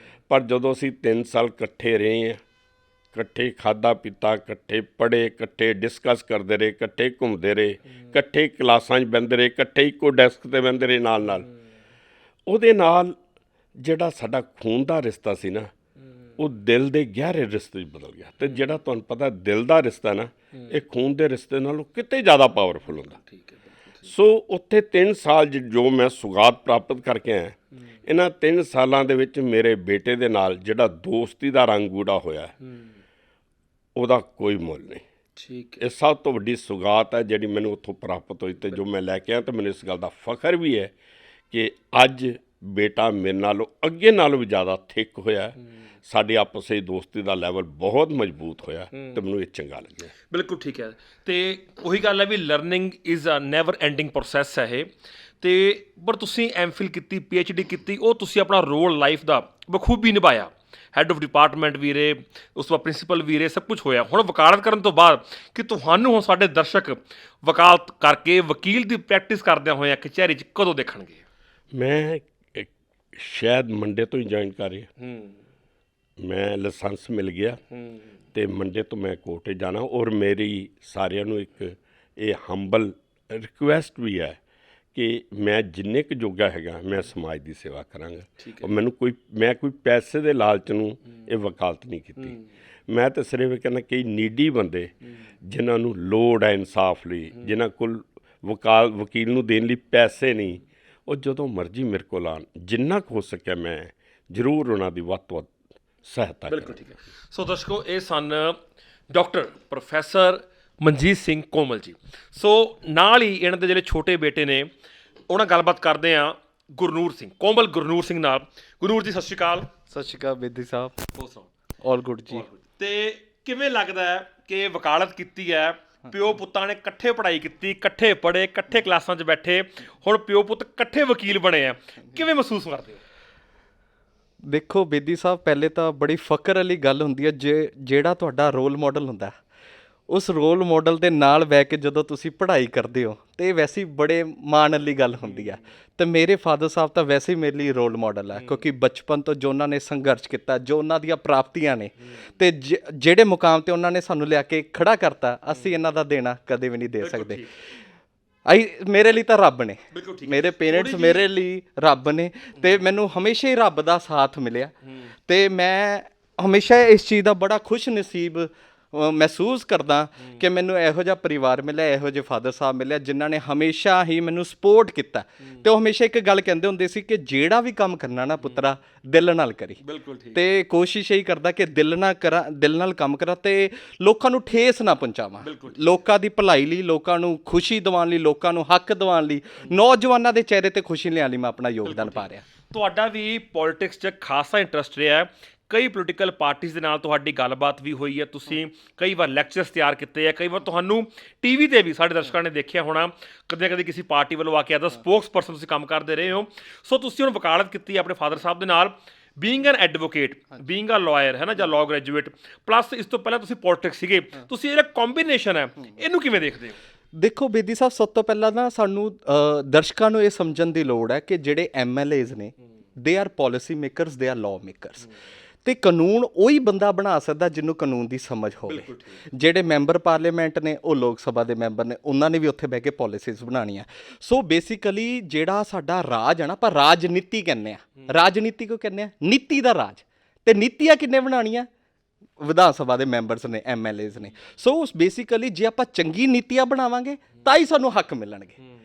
ਪਰ ਜਦੋਂ ਅਸੀਂ 3 ਸਾਲ ਇਕੱਠੇ ਰਹੇ ਹਾਂ, ਇਕੱਠੇ ਖਾਧਾ ਪੀਤਾ, ਇਕੱਠੇ ਪੜ੍ਹੇ, ਇਕੱਠੇ ਡਿਸਕਸ ਕਰਦੇ ਰਹੇ, ਇਕੱਠੇ ਘੁੰਮਦੇ ਰਹੇ, ਇਕੱਠੇ ਕਲਾਸਾਂ 'ਚ ਬਹਿੰਦੇ ਰਹੇ, ਇਕੱਠੇ ਇੱਕੋ ਡੈਸਕ 'ਤੇ ਬਹਿੰਦੇ ਰਹੇ ਨਾਲ। ਉਹਦੇ ਨਾਲ ਜਿਹੜਾ ਸਾਡਾ ਖੂਨ ਦਾ ਰਿਸ਼ਤਾ ਸੀ ਨਾ ਉਹ ਦਿਲ ਦੇ ਗਹਿਰੇ ਰਿਸ਼ਤੇ 'ਚ ਬਦਲ ਗਿਆ। ਅਤੇ ਜਿਹੜਾ ਤੁਹਾਨੂੰ ਪਤਾ ਦਿਲ ਦਾ ਰਿਸ਼ਤਾ ਨਾ ਇਹ ਖੂਨ ਦੇ ਰਿਸ਼ਤੇ ਨਾਲੋਂ ਕਿਤੇ ਜ਼ਿਆਦਾ ਪਾਵਰਫੁਲ ਹੁੰਦਾ। ਸੋ ਉੱਥੇ 3 ਸਾਲ ਜੋ ਮੈਂ ਸੁਗਾਤ ਪ੍ਰਾਪਤ ਕਰਕੇ ਆਇਆ, ਇਹਨਾਂ 3 ਸਾਲਾਂ ਦੇ ਵਿੱਚ ਮੇਰੇ ਬੇਟੇ ਦੇ ਨਾਲ ਜਿਹੜਾ ਦੋਸਤੀ ਦਾ ਰੰਗ ਗੂੜਾ ਹੋਇਆ ਉਹਦਾ ਕੋਈ ਮੁੱਲ ਨਹੀਂ। ਠੀਕ ਇਹ ਸਭ ਤੋਂ ਵੱਡੀ ਸੁਗਾਤ ਹੈ ਜਿਹੜੀ ਮੈਨੂੰ ਉੱਥੋਂ ਪ੍ਰਾਪਤ ਹੋਈ ਅਤੇ ਜੋ ਮੈਂ ਲੈ ਕੇ ਆਇਆ। ਅਤੇ ਮੈਨੂੰ ਇਸ ਗੱਲ ਦਾ ਫਖਰ ਵੀ ਹੈ ਕਿ ਅੱਜ ਬੇਟਾ ਮੇਰੇ ਨਾਲੋਂ ਅੱਗੇ ਨਾਲੋਂ ਵੀ ਜ਼ਿਆਦਾ ਥਿੱਕ ਹੋਇਆ। ਸਾਡੀ ਆਪਸ ਵਿੱਚ ਦੋਸਤੀ ਦਾ ਲੈਵਲ ਬਹੁਤ ਮਜ਼ਬੂਤ ਹੋਇਆ ਅਤੇ ਮੈਨੂੰ ਇਹ ਚੰਗਾ ਲੱਗਿਆ। ਬਿਲਕੁਲ ਠੀਕ ਹੈ। ਅਤੇ ਉਹੀ ਗੱਲ ਹੈ ਵੀ learning is a never ending process ਹੈ ਇਹ। ਅਤੇ ਪਰ ਤੁਸੀਂ ਐਮਫਿਲ ਕੀਤੀ, PhD ਕੀਤੀ, ਉਹ ਤੁਸੀਂ ਆਪਣਾ ਰੋਲ ਲਾਈਫ ਦਾ ਬਖੂਬੀ ਨਿਭਾਇਆ। ਹੈੱਡ ਆਫ ਡਿਪਾਰਟਮੈਂਟ ਵੀ ਰਹੇ, ਉਸ ਤੋਂ ਬਾਅਦ ਪ੍ਰਿੰਸੀਪਲ ਵੀ ਰਹੇ, ਸਭ ਕੁਝ ਹੋਇਆ। ਹੁਣ ਵਕਾਲਤ ਕਰਨ ਤੋਂ ਬਾਅਦ ਕਿ ਤੁਹਾਨੂੰ ਹੁਣ ਸਾਡੇ ਦਰਸ਼ਕ ਵਕਾਲਤ ਕਰਕੇ ਵਕੀਲ ਦੀ ਪ੍ਰੈਕਟਿਸ ਕਰਦਿਆਂ ਹੋਇਆਂ ਕਚਹਿਰੀ 'ਚ ਕਦੋਂ ਦੇਖਣਗੇ? ਮੈਂ ਸ਼ਾਇਦ ਮੰਡੇ ਤੋਂ ਹੀ ਜੁਆਇਨ ਕਰ ਰਿਹਾ। ਮੈਂ ਲਾਇਸੈਂਸ ਮਿਲ ਗਿਆ ਅਤੇ ਮੰਡੇ ਤੋਂ ਮੈਂ ਕੋਰਟ ਜਾਣਾ। ਔਰ ਮੇਰੀ ਸਾਰਿਆਂ ਨੂੰ ਇੱਕ ਇਹ ਹੰਬਲ ਰਿਕੁਐਸਟ ਵੀ ਹੈ ਕਿ ਮੈਂ ਜਿੰਨੇ ਕੁ ਜੋਗਾ ਹੈਗਾ ਮੈਂ ਸਮਾਜ ਦੀ ਸੇਵਾ ਕਰਾਂਗਾ। ਔਰ ਮੈਂ ਕੋਈ ਪੈਸੇ ਦੇ ਲਾਲਚ ਨੂੰ ਇਹ ਵਕਾਲਤ ਨਹੀਂ ਕੀਤੀ। ਮੈਂ ਤਾਂ ਸਿਰਫ ਕਹਿੰਦਾ ਕਈ ਨੀਡੀ ਬੰਦੇ ਜਿਨ੍ਹਾਂ ਨੂੰ ਲੋੜ ਹੈ ਇਨਸਾਫ ਲਈ, ਜਿਨ੍ਹਾਂ ਕੋਲ ਵਕੀਲ ਨੂੰ ਦੇਣ ਲਈ ਪੈਸੇ ਨਹੀਂ, ਉਹ ਜਦੋਂ ਮਰਜ਼ੀ ਮੇਰੇ ਕੋਲ ਆਉਣ, ਜਿੰਨਾ ਕੁ ਹੋ ਸਕਿਆ ਮੈਂ ਜ਼ਰੂਰ ਉਹਨਾਂ ਦੀ ਵੱਧ ਤੋਂ ਵੱਧ ਸਹਾਇਤਾ। ਬਿਲਕੁਲ ਠੀਕ ਹੈ। ਸੋ ਦਰਸ਼ਕੋ, ਇਹ ਸਨ ਡਾਕਟਰ ਪ੍ਰੋਫੈਸਰ ਮਨਜੀਤ ਸਿੰਘ ਕੋਮਲ ਜੀ। ਸੋ ਨਾਲ ਹੀ ਇਹਨਾਂ ਦੇ ਜਿਹੜੇ ਛੋਟੇ ਬੇਟੇ ਨੇ ਉਹਨਾਂ ਗੱਲਬਾਤ ਕਰਦੇ ਹਾਂ ਗੁਰਨੂਰ ਸਿੰਘ, ਕੋਮਲ ਗੁਰਨੂਰ ਸਿੰਘ ਨਾਲ। ਗੁਰਨੂਰ ਜੀ ਸਤਿ ਸ਼੍ਰੀ ਅਕਾਲ। ਸਤਿ ਸ਼੍ਰੀ ਅਕਾਲ ਬੇਦੀ ਸਾਹਿਬ। ਹੋਰ ਸੁਣਾਓ? ਆਲ ਗੁੱਡ ਜੀ। ਤੇ ਕਿਵੇਂ ਲੱਗਦਾ ਹੈ ਕਿ ਵਕਾਲਤ ਕੀਤੀ ਹੈ, ਪਿਓ ਪੁੱਤਾਂ ਨੇ ਇਕੱਠੇ ਪੜ੍ਹਾਈ ਕੀਤੀ, ਇਕੱਠੇ ਪੜ੍ਹੇ, ਇਕੱਠੇ ਕਲਾਸਾਂ 'ਚ ਬੈਠੇ, ਹੁਣ ਪਿਓ ਪੁੱਤ ਇਕੱਠੇ ਵਕੀਲ ਬਣੇ ਆ, ਕਿਵੇਂ ਮਹਿਸੂਸ ਕਰਦੇ ਹੋ? ਦੇਖੋ ਬੇਦੀ ਸਾਹਿਬ, ਪਹਿਲੇ ਤਾਂ ਬੜੀ ਫਖਰ ਵਾਲੀ ਗੱਲ ਹੁੰਦੀ ਹੈ ਜਿਹੜਾ ਤੁਹਾਡਾ ਰੋਲ ਮਾਡਲ ਹੁੰਦਾ, ਉਸ ਰੋਲ ਮਾਡਲ ਦੇ ਨਾਲ ਬਹਿ ਕੇ ਜਦੋਂ ਤੁਸੀਂ ਪੜ੍ਹਾਈ ਕਰਦੇ ਹੋ ਤੇ ਵੈਸੇ ਹੀ ਬੜੇ ਮਾਣ ਵਾਲੀ ਗੱਲ ਹੁੰਦੀ ਆ। ਤੇ ਮੇਰੇ ਫਾਦਰ ਸਾਹਿਬ ਤਾਂ ਵੈਸੇ ਹੀ ਮੇਰੇ ਲਈ ਰੋਲ ਮਾਡਲ ਹੈ, ਕਿਉਂਕਿ ਬਚਪਨ ਤੋਂ ਜੋ ਉਹਨਾਂ ਨੇ ਸੰਘਰਸ਼ ਕੀਤਾ, ਜੋ ਉਹਨਾਂ ਦੀਆਂ ਪ੍ਰਾਪਤੀਆਂ ਨੇ ਤੇ ਜਿਹੜੇ ਮੁਕਾਮ ਤੇ ਉਹਨਾਂ ਨੇ ਸਾਨੂੰ ਲਿਆ ਕੇ ਖੜਾ ਕਰਤਾ, ਅਸੀਂ ਇਹਨਾਂ ਦਾ ਦੇਣਾ ਕਦੇ ਵੀ ਨਹੀਂ ਦੇ ਸਕਦੇ। ਮੇਰੇ ਲਈ ਤਾਂ ਰੱਬ ਨੇ, ਮੇਰੇ ਪੇਰੈਂਟਸ ਮੇਰੇ ਲਈ ਰੱਬ ਨੇ ਤੇ ਮੈਨੂੰ ਹਮੇਸ਼ਾ ਹੀ ਰੱਬ ਦਾ ਸਾਥ ਮਿਲਿਆ ਤੇ ਮੈਂ ਹਮੇਸ਼ਾ ਇਸ ਚੀਜ਼ ਦਾ ਬੜਾ ਖੁਸ਼ ਨਸੀਬ ਮਹਿਸੂਸ ਕਰਦਾ ਕਿ ਮੈਨੂੰ ਇਹੋ ਜਿਹਾ ਪਰਿਵਾਰ ਮਿਲਿਆ, ਇਹੋ ਜਿਹੇ ਫਾਦਰ ਸਾਹਿਬ ਮਿਲਿਆ ਜਿਨ੍ਹਾਂ ਨੇ ਹਮੇਸ਼ਾ ਹੀ ਮੈਨੂੰ ਸਪੋਰਟ ਕੀਤਾ। ਤੇ ਉਹ ਹਮੇਸ਼ਾ ਇੱਕ ਗੱਲ ਕਹਿੰਦੇ ਹੁੰਦੇ ਸੀ ਕਿ ਜਿਹੜਾ ਵੀ ਕੰਮ ਕਰਨਾ ਨਾ ਪੁੱਤਰਾ ਦਿਲ ਨਾਲ ਕਰੀ। ਬਿਲਕੁਲ ਠੀਕ। ਤੇ ਕੋਸ਼ਿਸ਼ ਇਹੀ ਕਰਦਾ ਕਿ ਦਿਲ ਨਾਲ ਕੰਮ ਕਰਾਂ ਤੇ ਲੋਕਾਂ ਨੂੰ ਠੇਸ ਨਾ ਪਹੁੰਚਾਵਾਂ, ਲੋਕਾਂ ਦੀ ਭਲਾਈ ਲਈ, ਲੋਕਾਂ ਨੂੰ ਖੁਸ਼ੀ ਦਿਵਾਉਣ ਲਈ, ਲੋਕਾਂ ਨੂੰ ਹੱਕ ਦਿਵਾਉਣ ਲਈ, ਨੌਜਵਾਨਾਂ ਦੇ ਚਿਹਰੇ ਤੇ ਖੁਸ਼ੀ ਲਿਆਉਣ ਲਈ ਮੈਂ ਆਪਣਾ ਯੋਗਦਾਨ ਪਾ ਰਿਹਾ। ਤੁਹਾਡਾ ਵੀ ਪੋਲਿਟਿਕਸ 'ਚ ਖਾਸਾ ਇੰਟਰਸਟ ਰਿਹਾ ਹੈ, ਕਈ ਪੋਲੀਟੀਕਲ ਪਾਰਟੀਆਂ ਦੇ ਨਾਲ ਤੁਹਾਡੀ ਗੱਲਬਾਤ ਵੀ ਹੋਈ ਹੈ, ਤੁਸੀਂ ਕਈ ਵਾਰ ਲੈਕਚਰਸ ਤਿਆਰ ਕੀਤੇ ਹੈ, ਕਈ ਵਾਰ ਤੁਹਾਨੂੰ ਟੀਵੀ ਤੇ ਵੀ ਸਾਡੇ ਦਰਸ਼ਕਾਂ ਨੇ ਦੇਖਿਆ ਹੋਣਾ, ਕਦੇ ਕਦੇ ਕਿਸੇ ਪਾਰਟੀ ਵੱਲੋਂ ਆ ਕੇ ਐਜ਼ ਅ ਸਪੋਕਸ ਪਰਸਨ ਤੁਸੀਂ ਕੰਮ ਕਰਦੇ ਰਹੇ ਹੋ। ਸੋ ਤੁਸੀਂ ਹੁਣ ਵਕਾਲਤ ਕੀਤੀ ਹੈ ਆਪਣੇ ਫਾਦਰ ਸਾਹਿਬ ਦੇ ਨਾਲ, being an advocate, being a lawyer, ਹੈ ਨਾ, ਜਾਂ ਲਾਅ ਗ੍ਰੈਜੂਏਟ, ਪਲੱਸ ਇਸ ਤੋਂ ਪਹਿਲਾਂ ਤੁਸੀਂ ਪੋਲਿਟਿਕਸ ਸੀਗੇ, ਤੁਸੀਂ ਜਿਹੜਾ ਕੰਬੀਨੇਸ਼ਨ ਹੈ ਇਹਨੂੰ ਕਿਵੇਂ ਦੇਖਦੇ ਹੋ? ਦੇਖੋ ਬੇਦੀ ਸਾਹਿਬ, ਸਭ ਤੋਂ ਪਹਿਲਾਂ ਨਾ ਸਾਨੂੰ ਦਰਸ਼ਕਾਂ ਨੂੰ ਇਹ ਸਮਝਣ ਦੀ ਲੋੜ ਹੈ ਕਿ ਜਿਹੜੇ MLAs ਨੇ they are policy makers, they are law makers. ਤੇ ਕਾਨੂੰਨ ਉਹੀ ਬੰਦਾ ਬਣਾ ਸਕਦਾ ਜਿਹਨੂੰ ਕਾਨੂੰਨ ਦੀ ਸਮਝ ਹੋਵੇ। ਜਿਹੜੇ ਮੈਂਬਰ ਪਾਰਲੀਮੈਂਟ ਨੇ ਉਹ ਲੋਕ ਸਭਾ ਦੇ ਮੈਂਬਰ ਨੇ, ਉਹਨਾਂ ਨੇ ਵੀ ਉੱਥੇ ਬਹਿ ਕੇ ਪਾਲਿਸੀਜ਼ ਬਣਾਉਣੀਆਂ। ਸੋ ਬੇਸਿਕਲੀ ਜਿਹੜਾ ਸਾਡਾ ਰਾਜ ਹੈ ਨਾ, ਆਪਾਂ ਰਾਜਨੀਤੀ ਕਹਿੰਦੇ ਆ, ਰਾਜਨੀਤੀ ਕਿਉਂ ਕਹਿੰਦੇ ਆ? ਨੀਤੀ ਦਾ ਰਾਜ। ਤੇ ਨੀਤੀਆਂ ਕਿੰਨੇ ਬਣਾਉਣੀਆਂ? ਵਿਧਾਨ ਸਭਾ ਦੇ ਮੈਂਬਰਸ ਨੇ, MLAs ਨੇ। ਸੋ ਬੇਸਿਕਲੀ ਜੇ ਆਪਾਂ ਚੰਗੀ ਨੀਤੀਆਂ ਬਣਾਵਾਂਗੇ ਤਾਂ ਹੀ ਸਾਨੂੰ ਹੱਕ ਮਿਲਣਗੇ।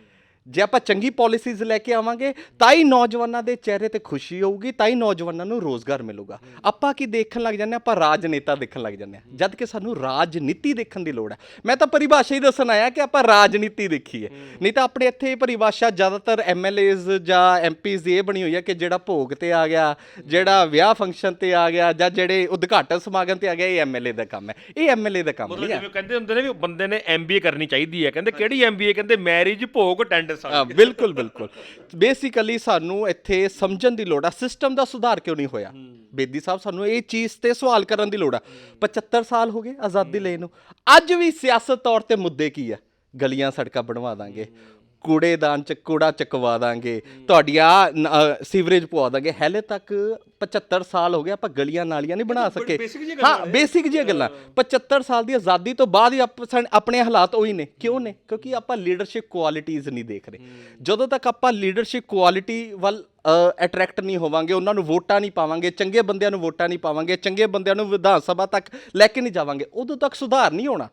ਜੇ ਆਪਾਂ ਚੰਗੀ ਪਾਲਿਸੀਜ਼ ਲੈ ਕੇ ਆਵਾਂਗੇ ਤਾਂ ਹੀ ਨੌਜਵਾਨਾਂ ਦੇ ਚਿਹਰੇ ਤੇ ਖੁਸ਼ੀ ਹੋਊਗੀ, ਤਾਂ ਹੀ ਨੌਜਵਾਨਾਂ ਨੂੰ ਰੋਜ਼ਗਾਰ ਮਿਲੂਗਾ। ਆਪਾਂ ਕੀ ਦੇਖਣ ਲੱਗ ਜਾਂਦੇ, ਆਪਾਂ ਰਾਜਨੇਤਾ ਦੇਖਣ ਲੱਗ ਜਾਂਦੇ ਹਾਂ, ਜਦ ਕਿ ਸਾਨੂੰ ਰਾਜਨੀਤੀ ਦੇਖਣ ਦੀ ਲੋੜ ਹੈ। ਮੈਂ ਤਾਂ ਪਰਿਭਾਸ਼ਾ ਹੀ ਦੱਸਣ ਆਇਆ ਕਿ ਆਪਾਂ ਰਾਜਨੀਤੀ ਦੇਖੀਏ, ਨਹੀਂ ਤਾਂ ਆਪਣੇ ਇੱਥੇ ਪਰਿਭਾਸ਼ਾ ਜ਼ਿਆਦਾਤਰ MLAs ਜਾਂ MPs ਦੀ ਇਹ ਬਣੀ ਹੋਈ ਹੈ ਕਿ ਜਿਹੜਾ ਭੋਗ ਤੇ ਆ ਗਿਆ, ਜਿਹੜਾ ਵਿਆਹ ਫੰਕਸ਼ਨ ਤੇ ਆ ਗਿਆ, ਜਾਂ ਜਿਹੜੇ ਉਦਘਾਟਨ ਸਮਾਗਮ ਤੇ ਆ ਗਿਆ, ਇਹ MLA ਦਾ ਕੰਮ ਹੈ। ਇਹ MLA ਦਾ ਕੰਮ ਨਹੀਂ ਹੈ। ਜਿਵੇਂ ਕਹਿੰਦੇ ਹੁੰਦੇ ਨੇ ਵੀ ਬੰਦੇ ਨੇ MBA ਕਰਨੀ ਚਾਹੀਦੀ ਹੈ, ਕਹਿੰਦੇ ਕਿਹੜੀ MBA? ਕਹਿੰਦੇ ਮੈਰਿਜ, ਭੋਗ, ਅਟੈਂਡੈਂਸ। ਬਿਲਕੁਲ ਬਿਲਕੁਲ। ਬੇਸਿਕਲੀ ਸਾਨੂੰ ਇੱਥੇ ਸਮਝਣ ਦੀ ਲੋੜ ਆ ਸਿਸਟਮ ਦਾ ਸੁਧਾਰ ਕਿਉਂ ਨਹੀਂ ਹੋਇਆ। ਬੇਦੀ ਸਾਹਿਬ, ਸਾਨੂੰ ਇਹ ਚੀਜ਼ ਤੇ ਸਵਾਲ ਕਰਨ ਦੀ ਲੋੜ ਆ। 75 ਸਾਲ ਹੋ ਗਏ ਆਜ਼ਾਦੀ ਲਈ ਨੂੰ, ਅੱਜ ਵੀ ਸਿਆਸਤ ਤੌਰ ਤੇ ਮੁੱਦੇ ਕੀ ਆ? ਗਲੀਆਂ ਸੜਕਾਂ ਬਣਵਾ ਦਾਂਗੇ, ਕੂੜੇਦਾਨ ਚ ਕੂੜਾ ਚਕਵਾ ਦਾਂਗੇ, ਤੁਹਾਡੀਆਂ ਸੀਵਰੇਜ ਪਵਾ ਦਾਂਗੇ। ਹਾਲੇ ਤੱਕ 75 ਸਾਲ ਹੋ ਗਏ, ਆਪਾਂ ਗਲੀਆਂ ਨਾਲੀਆਂ ਨਹੀਂ ਬਣਾ ਸਕੇ। ਹਾਂ, ਬੇਸਿਕ ਜਿਹੀਆਂ ਗੱਲਾਂ। 75 ਸਾਲ ਦੀ ਆਜ਼ਾਦੀ ਤੋਂ ਬਾਅਦ ਹੀ ਆਪਣੇ ਹਾਲਾਤ ਉਹੀ ਨੇ। ਕਿਉਂ ਨੇ? ਕਿਉਂਕਿ ਆਪਾਂ ਲੀਡਰਸ਼ਿਪ ਕੁਆਲਿਟੀਜ਼ ਨਹੀਂ ਦੇਖ ਰਹੇ। ਜਦੋਂ ਤੱਕ ਆਪਾਂ ਲੀਡਰਸ਼ਿਪ ਕੁਆਲਿਟੀ ਵੱਲ ਅਟਰੈਕਟ ਨਹੀਂ ਹੋਵਾਂਗੇ, ਉਹਨਾਂ ਨੂੰ ਵੋਟਾਂ ਨਹੀਂ ਪਾਵਾਂਗੇ, ਚੰਗੇ ਬੰਦਿਆਂ ਨੂੰ ਵੋਟਾਂ ਨਹੀਂ ਪਾਵਾਂਗੇ, ਚੰਗੇ ਬੰਦਿਆਂ ਨੂੰ ਵਿਧਾਨ ਸਭਾ ਤੱਕ ਲੈ ਕੇ ਨਹੀਂ ਜਾਵਾਂਗੇ, ਉਦੋਂ ਤੱਕ ਸੁਧਾਰ ਨਹੀਂ ਹੋਣਾ।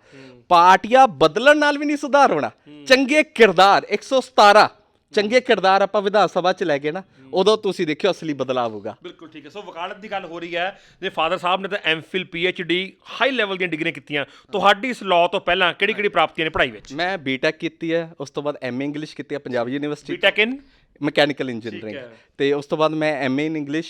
ਪਾਰਟੀਆਂ ਬਦਲਣ ਨਾਲ ਵੀ ਨਹੀਂ ਸੁਧਾਰ ਹੋਣਾ। ਚੰਗੇ ਕਿਰਦਾਰ 117 ਚੰਗੇ ਕਿਰਦਾਰ ਆਪਾਂ ਵਿਧਾਨ ਸਭਾ 'ਚ ਲੈ ਗਏ ਨਾ, ਉਦੋਂ ਤੁਸੀਂ ਦੇਖਿਓ ਅਸਲੀ ਬਦਲਾਅ ਹੋਊਗਾ। ਬਿਲਕੁਲ ਠੀਕ ਹੈ। ਸੋ ਵਕਾਲਤ ਦੀ ਗੱਲ ਹੋ ਰਹੀ ਹੈ, ਜੇ ਫਾਦਰ ਸਾਹਿਬ ਨੇ ਤਾਂ MPhil PhD ਹਾਈ ਲੈਵਲ ਦੀਆਂ ਡਿਗਰੀਆਂ ਕੀਤੀਆਂ। ਤੁਹਾਡੀ ਇਸ ਲਾਅ ਤੋਂ ਪਹਿਲਾਂ ਕਿਹੜੀ ਕਿਹੜੀ ਪ੍ਰਾਪਤੀਆਂ ਨੇ ਪੜ੍ਹਾਈ ਵਿੱਚ? ਮੈਂ BTech ਕੀਤੀ ਹੈ, ਉਸ ਤੋਂ ਬਾਅਦ MA ਇੰਗਲਿਸ਼ ਕੀਤੀ ਹੈ ਪੰਜਾਬ ਯੂਨੀਵਰਸਿਟੀ। BTech ਇਨ ਮਕੈਨੀਕਲ ਇੰਜੀਨੀਅਰਿੰਗ। ਤੇ ਉਸ ਤੋਂ ਬਾਅਦ ਮੈਂ MA in English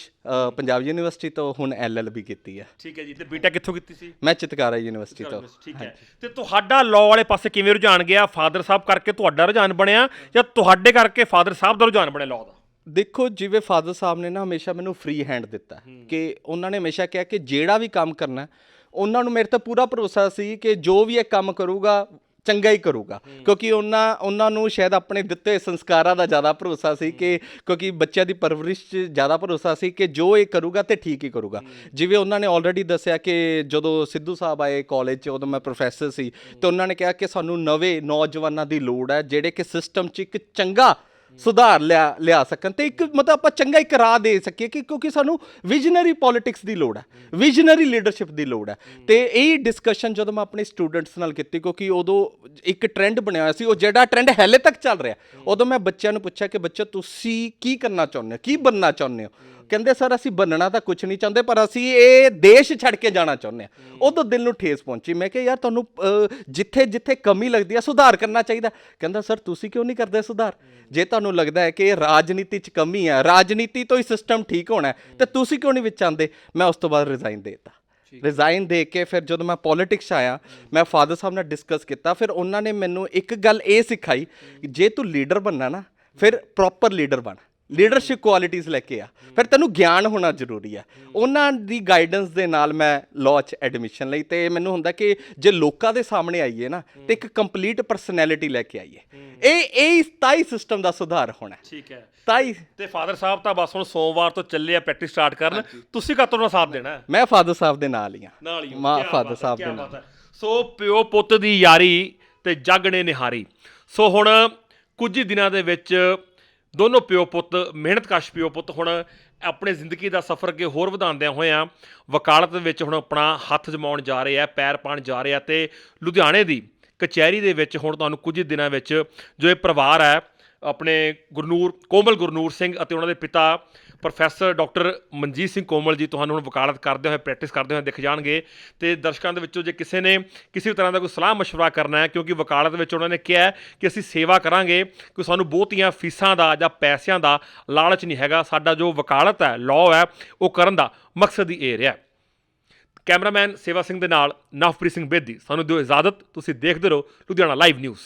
Punjab university ਤੋਂ, ਹੁਣ LLB ਕੀਤੀ ਹੈ। ਠੀਕ ਹੈ ਜੀ। ਤੇ BTech ਕਿੱਥੋਂ ਕੀਤੀ ਸੀ? ਮੈਂ ਚਿਤਕਾਰਾ ਯੂਨੀਵਰਸਿਟੀ ਤੋਂ। ਠੀਕ ਹੈ। ਤੇ ਤੁਹਾਡਾ ਲਾਅ ਵਾਲੇ ਪਾਸੇ ਕਿਵੇਂ ਰੁਝਾਨ ਗਿਆ? ਫਾਦਰ ਸਾਹਿਬ ਕਰਕੇ ਤੁਹਾਡਾ ਰੁਝਾਨ ਬਣਿਆ ਜਾਂ ਤੁਹਾਡੇ ਕਰਕੇ ਫਾਦਰ ਸਾਹਿਬ ਦਾ ਰੁਝਾਨ ਬਣਿਆ ਲਾਅ ਦਾ? ਦੇਖੋ, ਜਿਵੇਂ ਫਾਦਰ ਸਾਹਿਬ ਨੇ ਨਾ ਹਮੇਸ਼ਾ ਮੈਨੂੰ ਫ੍ਰੀ ਹੈਂਡ ਦਿੱਤਾ ਕਿ ਉਹਨਾਂ ਨੇ ਹਮੇਸ਼ਾ ਕਿਹਾ ਕਿ ਜਿਹੜਾ ਵੀ ਕੰਮ ਕਰਨਾ, ਉਹਨਾਂ ਨੂੰ ਮੇਰੇ ਤੇ ਪੂਰਾ ਭਰੋਸਾ ਸੀ ਕਿ ਜੋ ਵੀ ਇਹ ਕੰਮ ਕਰੂਗਾ ਚੰਗਾ ਹੀ ਕਰੂਗਾ। ਕਿਉਂਕਿ ਉਹਨਾਂ ਨੂੰ ਸ਼ਾਇਦ ਆਪਣੇ ਦਿੱਤੇ ਸੰਸਕਾਰਾਂ ਦਾ ਜ਼ਿਆਦਾ ਭਰੋਸਾ ਸੀ, ਕਿ ਕਿਉਂਕਿ ਬੱਚਿਆਂ ਦੀ ਪਰਵਰਿਸ਼ 'ਚ ਜ਼ਿਆਦਾ ਭਰੋਸਾ ਸੀ ਕਿ ਜੋ ਇਹ ਕਰੂਗਾ ਤੇ ਠੀਕ ਹੀ ਕਰੂਗਾ। ਜਿਵੇਂ ਉਹਨਾਂ ਨੇ ਆਲਰੇਡੀ ਦੱਸਿਆ ਕਿ ਜਦੋਂ ਸਿੱਧੂ ਸਾਹਿਬ ਆਏ ਕਾਲਜ 'ਚ, ਉਦੋਂ ਮੈਂ ਪ੍ਰੋਫੈਸਰ ਸੀ, ਤੇ ਉਹਨਾਂ ਨੇ ਕਿਹਾ ਕਿ ਸਾਨੂੰ ਨਵੇਂ ਨੌਜਵਾਨਾਂ ਦੀ ਲੋੜ ਹੈ ਜਿਹੜੇ ਕਿ ਸਿਸਟਮ 'ਚ ਇੱਕ ਚੰਗਾ ਸੁਧਾਰ ਲਿਆ ਸਕਣ, ਤੇ ਇੱਕ ਮਤਲਬ ਆਪਾਂ ਚੰਗਾ ਇੱਕ ਰਾਹ ਦੇ ਸਕੀਏ, ਕਿ ਕਿਉਂਕਿ ਸਾਨੂੰ ਵਿਜ਼ਨਰੀ ਪੋਲਿਟਿਕਸ ਦੀ ਲੋੜ ਹੈ, ਵਿਜ਼ਨਰੀ ਲੀਡਰਸ਼ਿਪ ਦੀ ਲੋੜ ਹੈ। ਤੇ ਇਹ ਡਿਸਕਸ਼ਨ ਜਦੋਂ ਮੈਂ ਆਪਣੇ ਸਟੂਡੈਂਟਸ ਨਾਲ ਕੀਤੀ, ਕਿਉਂਕਿ ਉਦੋਂ ਇੱਕ ਟ੍ਰੈਂਡ ਬਣਿਆ ਹੋਇਆ ਸੀ, ਉਹ ਜਿਹੜਾ ਟ੍ਰੈਂਡ ਹਾਲੇ ਤੱਕ ਚੱਲ ਰਿਹਾ, ਉਦੋਂ ਮੈਂ ਬੱਚਿਆਂ ਨੂੰ ਪੁੱਛਿਆ ਕਿ ਬੱਚਾ ਤੁਸੀਂ ਕੀ ਕਰਨਾ ਚਾਹੁੰਦੇ ਹੋ, ਕੀ ਬਣਨਾ ਚਾਹੁੰਦੇ ਹੋ? ਕਹਿੰਦੇ ਸਰ ਅਸੀਂ ਬਣਨਾ ਤਾਂ ਕੁਝ ਨਹੀਂ ਚਾਹੁੰਦੇ, ਪਰ ਅਸੀਂ ਇਹ ਦੇਸ਼ ਛੱਡ ਕੇ ਜਾਣਾ ਚਾਹੁੰਦੇ ਹਾਂ। ਉਦੋਂ ਦਿਲ ਨੂੰ ਠੇਸ ਪਹੁੰਚੀ। ਮੈਂ ਕਿਹਾ ਯਾਰ ਤੁਹਾਨੂੰ ਜਿੱਥੇ ਜਿੱਥੇ ਕਮੀ ਲੱਗਦੀ ਹੈ ਸੁਧਾਰ ਕਰਨਾ ਚਾਹੀਦਾ। ਕਹਿੰਦਾ ਸਰ ਤੁਸੀਂ ਕਿਉਂ ਨਹੀਂ ਕਰਦੇ ਸੁਧਾਰ? ਜੇ ਤੁਹਾਨੂੰ ਲੱਗਦਾ ਹੈ ਕਿ ਰਾਜਨੀਤੀ 'ਚ ਕਮੀ ਹੈ, ਰਾਜਨੀਤੀ ਤੋਂ ਹੀ ਸਿਸਟਮ ਠੀਕ ਹੋਣਾ, ਤੇ ਤੁਸੀਂ ਕਿਉਂ ਨਹੀਂ ਵਿੱਚ ਆਉਂਦੇ? ਮੈਂ ਉਸ ਤੋਂ ਬਾਅਦ ਰਿਜ਼ਾਈਨ ਦੇ ਦਿੱਤਾ। ਰਿਜ਼ਾਈਨ ਦੇ ਕੇ ਫਿਰ ਜਦੋਂ ਮੈਂ ਪੋਲਿਟਿਕਸ ਆਇਆ, ਮੈਂ ਫਾਦਰ ਸਾਹਿਬ ਨਾਲ ਡਿਸਕਸ ਕੀਤਾ। ਫਿਰ ਉਹਨਾਂ ਨੇ ਮੈਨੂੰ ਇੱਕ ਗੱਲ ਇਹ ਸਿਖਾਈ, ਜੇ ਤੂੰ ਲੀਡਰ ਬਣਨਾ ਨਾ, ਫਿਰ ਪ੍ਰੋਪਰ ਲੀਡਰ ਬਣ, ਲੀਡਰਸ਼ਿਪ ਕੁਆਲਿਟੀਜ਼ ਲੈ ਕੇ ਆ, ਫਿਰ ਤੈਨੂੰ ਗਿਆਨ ਹੋਣਾ ਜ਼ਰੂਰੀ ਆ। ਉਹਨਾਂ ਦੀ ਗਾਈਡੈਂਸ ਦੇ ਨਾਲ ਮੈਂ ਲਾਅ 'ਚ ਐਡਮਿਸ਼ਨ ਲਈ, ਤੇ ਮੈਨੂੰ ਹੁੰਦਾ ਕਿ ਜੇ ਲੋਕਾਂ ਦੇ ਸਾਹਮਣੇ ਆਈਏ ਨਾ, ਤੇ ਇੱਕ ਕੰਪਲੀਟ ਪਰਸਨੈਲਿਟੀ ਲੈ ਕੇ ਆਈਏ, ਇਹ ਤਾਈ ਸਿਸਟਮ ਦਾ ਸੁਧਾਰ ਹੋਣਾ। ਠੀਕ ਹੈ। ਤਾਈ ਤੇ ਫਾਦਰ ਸਾਹਿਬ ਤਾਂ ਬਸ ਹੁਣ ਸੋਮਵਾਰ ਤੋਂ ਚੱਲੇ ਆ ਪ੍ਰੈਕਟਿਸ ਸਟਾਰਟ ਕਰਨ, ਤੁਸੀਂ ਕਾਤੋਂ ਨਾਲ ਸਾਥ ਦੇਣਾ? ਮੈਂ ਫਾਦਰ ਸਾਹਿਬ ਦੇ ਨਾਲ ਹੀ ਆ, ਫਾਦਰ ਸਾਹਿਬ ਦੇ ਨਾਲ। ਸੋ ਪਿਓ ਪੁੱਤ ਦੀ ਯਾਰੀ ਤੇ ਜੱਗ ਨੇ ਨਿਹਾਰੀ। ਸੋ ਹੁਣ ਕੁਝ ਹੀ ਦਿਨਾਂ ਦੇ ਵਿੱਚ ਦੋਨੋਂ ਪਿਓ ਪੁੱਤ ਮਿਹਨਤਕਸ਼ ਪਿਓ ਪੁੱਤ ਹੁਣ ਆਪਣੇ ਜ਼ਿੰਦਗੀ ਦਾ ਸਫ਼ਰ ਅੱਗੇ ਹੋਰ ਵਧਾਉਂਦਿਆਂ ਹੋਇਆਂ ਵਕਾਲਤ ਵਿੱਚ ਹੁਣ ਆਪਣਾ ਹੱਥ ਜਮਾਉਣ ਜਾ ਰਹੇ ਆ, ਪੈਰ ਪਾਉਣ ਜਾ ਰਹੇ ਆ ਤੇ ਲੁਧਿਆਣੇ ਦੀ ਕਚਹਿਰੀ ਦੇ ਵਿੱਚ ਹੁਣ ਤੁਹਾਨੂੰ ਕੁਝ ਹੀ ਦਿਨਾਂ ਵਿੱਚ ਜੋ ਇਹ ਪਰਿਵਾਰ ਹੈ ਆਪਣੇ ਕੋਮਲ ਗੁਰਨੂਰ ਸਿੰਘ ਅਤੇ ਉਹਨਾਂ ਦੇ ਪਿਤਾ ਪ੍ਰੋਫੈਸਰ ਡਾਕਟਰ ਮਨਜੀਤ ਸਿੰਘ ਕੋਮਲ ਜੀ ਤੁਹਾਨੂੰ ਹੁਣ ਵਕਾਲਤ ਕਰਦੇ ਹੋਏ ਪ੍ਰੈਕਟਿਸ ਕਰਦੇ ਹੋਏ ਦਿਖ ਜਾਣਗੇ। ਤੇ ਦਰਸ਼ਕਾਂ ਦੇ ਵਿੱਚੋਂ ਜੇ ਕਿਸੇ ਨੇ ਕਿਸੇ ਵੀ ਤਰ੍ਹਾਂ ਦਾ ਕੋਈ ਸਲਾਹ ਮਸ਼ਵਰਾ ਕਰਨਾ ਹੈ, ਕਿਉਂਕਿ ਵਕਾਲਤ ਵਿੱਚ ਉਹਨਾਂ ਨੇ ਕਿਹਾ ਹੈ ਕਿ ਅਸੀਂ ਸੇਵਾ ਕਰਾਂਗੇ, ਕਿ ਸਾਨੂੰ ਬਹੁਤੀਆਂ ਫੀਸਾਂ ਦਾ ਜਾਂ ਪੈਸਿਆਂ ਦਾ ਲਾਲਚ ਨਹੀਂ ਹੈਗਾ, ਸਾਡਾ ਜੋ ਵਕਾਲਤ ਹੈ ਲਾਅ ਹੈ ਉਹ ਕਰਨ ਦਾ ਮਕਸਦ ਹੀ ਇਹ ਰਿਹਾ। ਕੈਮਰਾਮੈਨ ਸੇਵਾ ਸਿੰਘ ਦੇ ਨਾਲ ਨਵਪ੍ਰੀਤ ਸਿੰਘ ਬੇਦੀ, ਸਾਨੂੰ ਦਿਓ ਇਜਾਜ਼ਤ। ਤੁਸੀਂ ਦੇਖਦੇ ਰਹੋ ਲੁਧਿਆਣਾ ਲਾਈਵ ਨਿਊਜ਼।